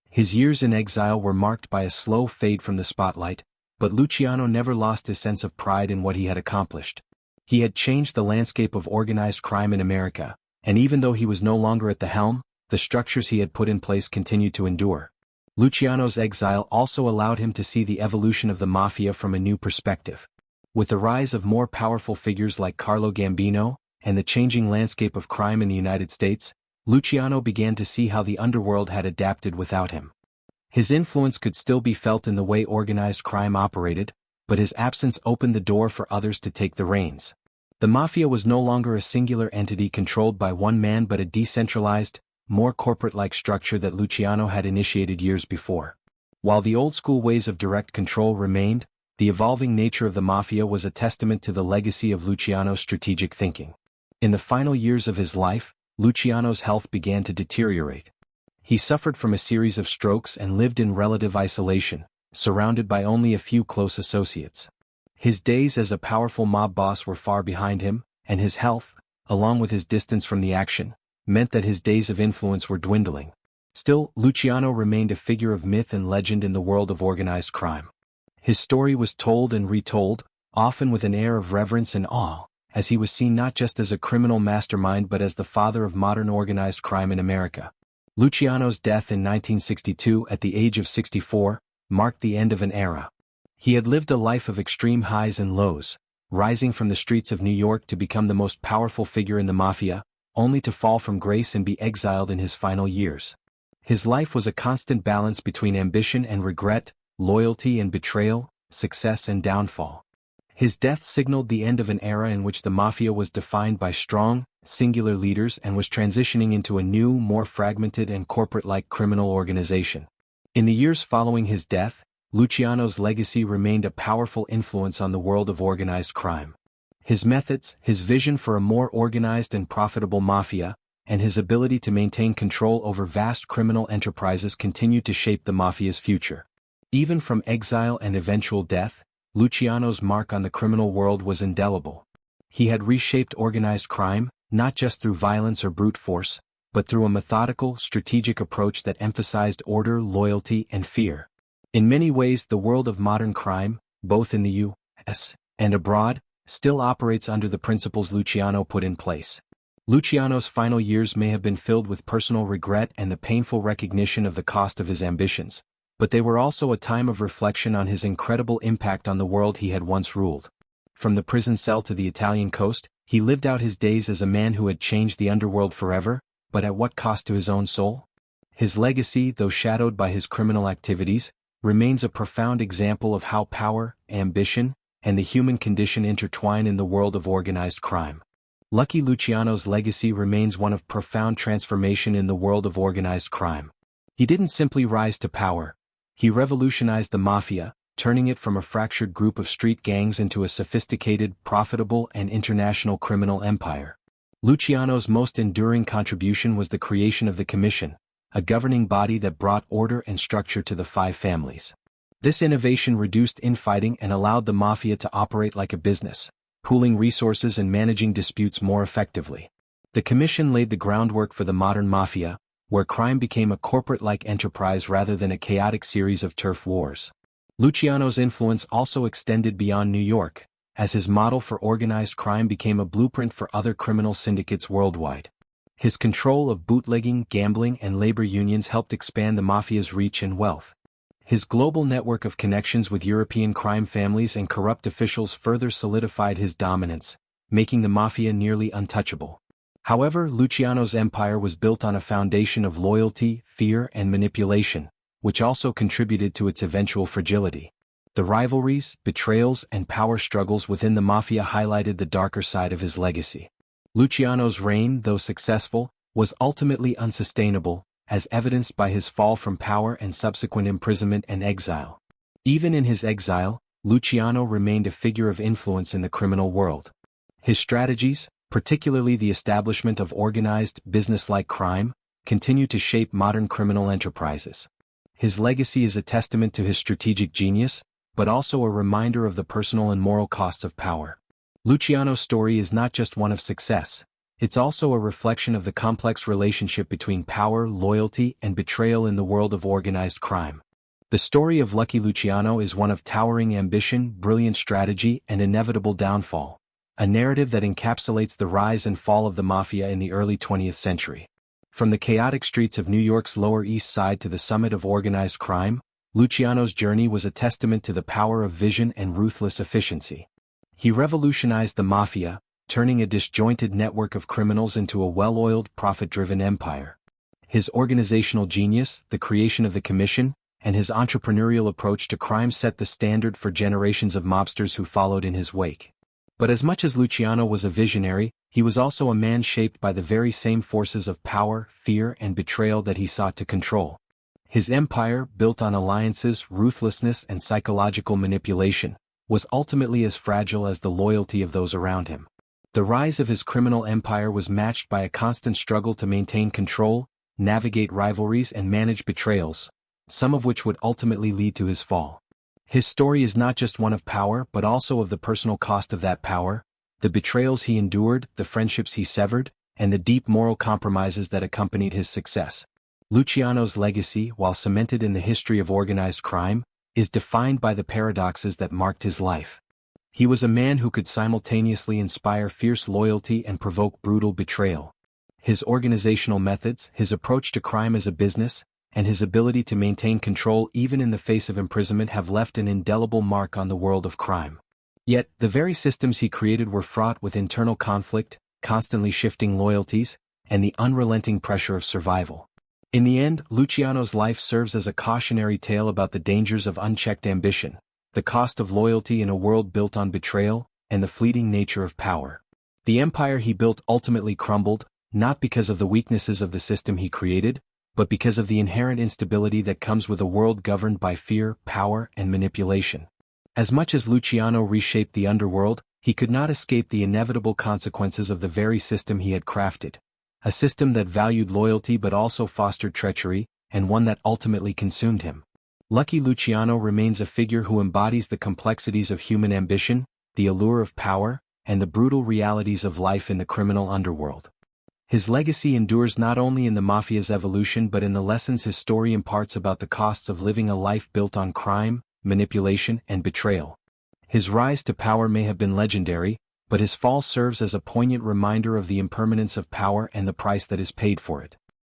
His years in exile were marked by a slow fade from the spotlight, but Luciano never lost his sense of pride in what he had accomplished. He had changed the landscape of organized crime in America, and even though he was no longer at the helm, the structures he had put in place continued to endure. Luciano's exile also allowed him to see the evolution of the mafia from a new perspective. With the rise of more powerful figures like Carlo Gambino, and the changing landscape of crime in the United States, Luciano began to see how the underworld had adapted without him. His influence could still be felt in the way organized crime operated, but his absence opened the door for others to take the reins. The mafia was no longer a singular entity controlled by one man but a decentralized, more corporate-like structure that Luciano had initiated years before. While the old-school ways of direct control remained, the evolving nature of the mafia was a testament to the legacy of Luciano's strategic thinking. In the final years of his life, Luciano's health began to deteriorate. He suffered from a series of strokes and lived in relative isolation, surrounded by only a few close associates. His days as a powerful mob boss were far behind him, and his health, along with his distance from the action, meant that his days of influence were dwindling. Still, Luciano remained a figure of myth and legend in the world of organized crime. His story was told and retold, often with an air of reverence and awe, as he was seen not just as a criminal mastermind but as the father of modern organized crime in America. Luciano's death in 1962 at the age of 64 marked the end of an era. He had lived a life of extreme highs and lows, rising from the streets of New York to become the most powerful figure in the Mafia, only to fall from grace and be exiled in his final years. His life was a constant balance between ambition and regret, loyalty and betrayal, success and downfall. His death signaled the end of an era in which the Mafia was defined by strong, singular leaders and was transitioning into a new, more fragmented and corporate-like criminal organization. In the years following his death, Luciano's legacy remained a powerful influence on the world of organized crime. His methods, his vision for a more organized and profitable mafia, and his ability to maintain control over vast criminal enterprises continued to shape the mafia's future. Even from exile and eventual death, Luciano's mark on the criminal world was indelible. He had reshaped organized crime, not just through violence or brute force, but through a methodical, strategic approach that emphasized order, loyalty, and fear. In many ways, the world of modern crime, both in the U.S. and abroad, still operates under the principles Luciano put in place. Luciano's final years may have been filled with personal regret and the painful recognition of the cost of his ambitions, but they were also a time of reflection on his incredible impact on the world he had once ruled. From the prison cell to the Italian coast, he lived out his days as a man who had changed the underworld forever, but at what cost to his own soul? His legacy, though shadowed by his criminal activities, remains a profound example of how power, ambition, and the human condition intertwine in the world of organized crime. Lucky Luciano's legacy remains one of profound transformation in the world of organized crime. He didn't simply rise to power. He revolutionized the mafia, turning it from a fractured group of street gangs into a sophisticated, profitable, and international criminal empire. Luciano's most enduring contribution was the creation of the Commission, a governing body that brought order and structure to the five families. This innovation reduced infighting and allowed the mafia to operate like a business, pooling resources and managing disputes more effectively. The Commission laid the groundwork for the modern mafia, where crime became a corporate-like enterprise rather than a chaotic series of turf wars. Luciano's influence also extended beyond New York, as his model for organized crime became a blueprint for other criminal syndicates worldwide. His control of bootlegging, gambling, and labor unions helped expand the mafia's reach and wealth. His global network of connections with European crime families and corrupt officials further solidified his dominance, making the mafia nearly untouchable. However, Luciano's empire was built on a foundation of loyalty, fear, and manipulation, which also contributed to its eventual fragility. The rivalries, betrayals, and power struggles within the mafia highlighted the darker side of his legacy. Luciano's reign, though successful, was ultimately unsustainable, as evidenced by his fall from power and subsequent imprisonment and exile. Even in his exile, Luciano remained a figure of influence in the criminal world. His strategies, particularly the establishment of organized, business-like crime, continue to shape modern criminal enterprises. His legacy is a testament to his strategic genius, but also a reminder of the personal and moral costs of power. Luciano's story is not just one of success, it's also a reflection of the complex relationship between power, loyalty, and betrayal in the world of organized crime. The story of Lucky Luciano is one of towering ambition, brilliant strategy, and inevitable downfall, a narrative that encapsulates the rise and fall of the mafia in the early 20th century. From the chaotic streets of New York's Lower East Side to the summit of organized crime, Luciano's journey was a testament to the power of vision and ruthless efficiency. He revolutionized the mafia, turning a disjointed network of criminals into a well-oiled, profit-driven empire. His organizational genius, the creation of the Commission, and his entrepreneurial approach to crime set the standard for generations of mobsters who followed in his wake. But as much as Luciano was a visionary, he was also a man shaped by the very same forces of power, fear, and betrayal that he sought to control. His empire, built on alliances, ruthlessness, and psychological manipulation, was ultimately as fragile as the loyalty of those around him. The rise of his criminal empire was matched by a constant struggle to maintain control, navigate rivalries, and manage betrayals, some of which would ultimately lead to his fall. His story is not just one of power but also of the personal cost of that power, the betrayals he endured, the friendships he severed, and the deep moral compromises that accompanied his success. Luciano's legacy, while cemented in the history of organized crime, is defined by the paradoxes that marked his life. He was a man who could simultaneously inspire fierce loyalty and provoke brutal betrayal. His organizational methods, his approach to crime as a business, and his ability to maintain control even in the face of imprisonment have left an indelible mark on the world of crime. Yet, the very systems he created were fraught with internal conflict, constantly shifting loyalties, and the unrelenting pressure of survival. In the end, Luciano's life serves as a cautionary tale about the dangers of unchecked ambition, the cost of loyalty in a world built on betrayal, and the fleeting nature of power. The empire he built ultimately crumbled, not because of the weaknesses of the system he created, but because of the inherent instability that comes with a world governed by fear, power, and manipulation. As much as Luciano reshaped the underworld, he could not escape the inevitable consequences of the very system he had crafted. A system that valued loyalty but also fostered treachery, and one that ultimately consumed him. Lucky Luciano remains a figure who embodies the complexities of human ambition, the allure of power, and the brutal realities of life in the criminal underworld. His legacy endures not only in the Mafia's evolution but in the lessons his story imparts about the costs of living a life built on crime, manipulation, and betrayal. His rise to power may have been legendary, but his fall serves as a poignant reminder of the impermanence of power and the price that is paid for it.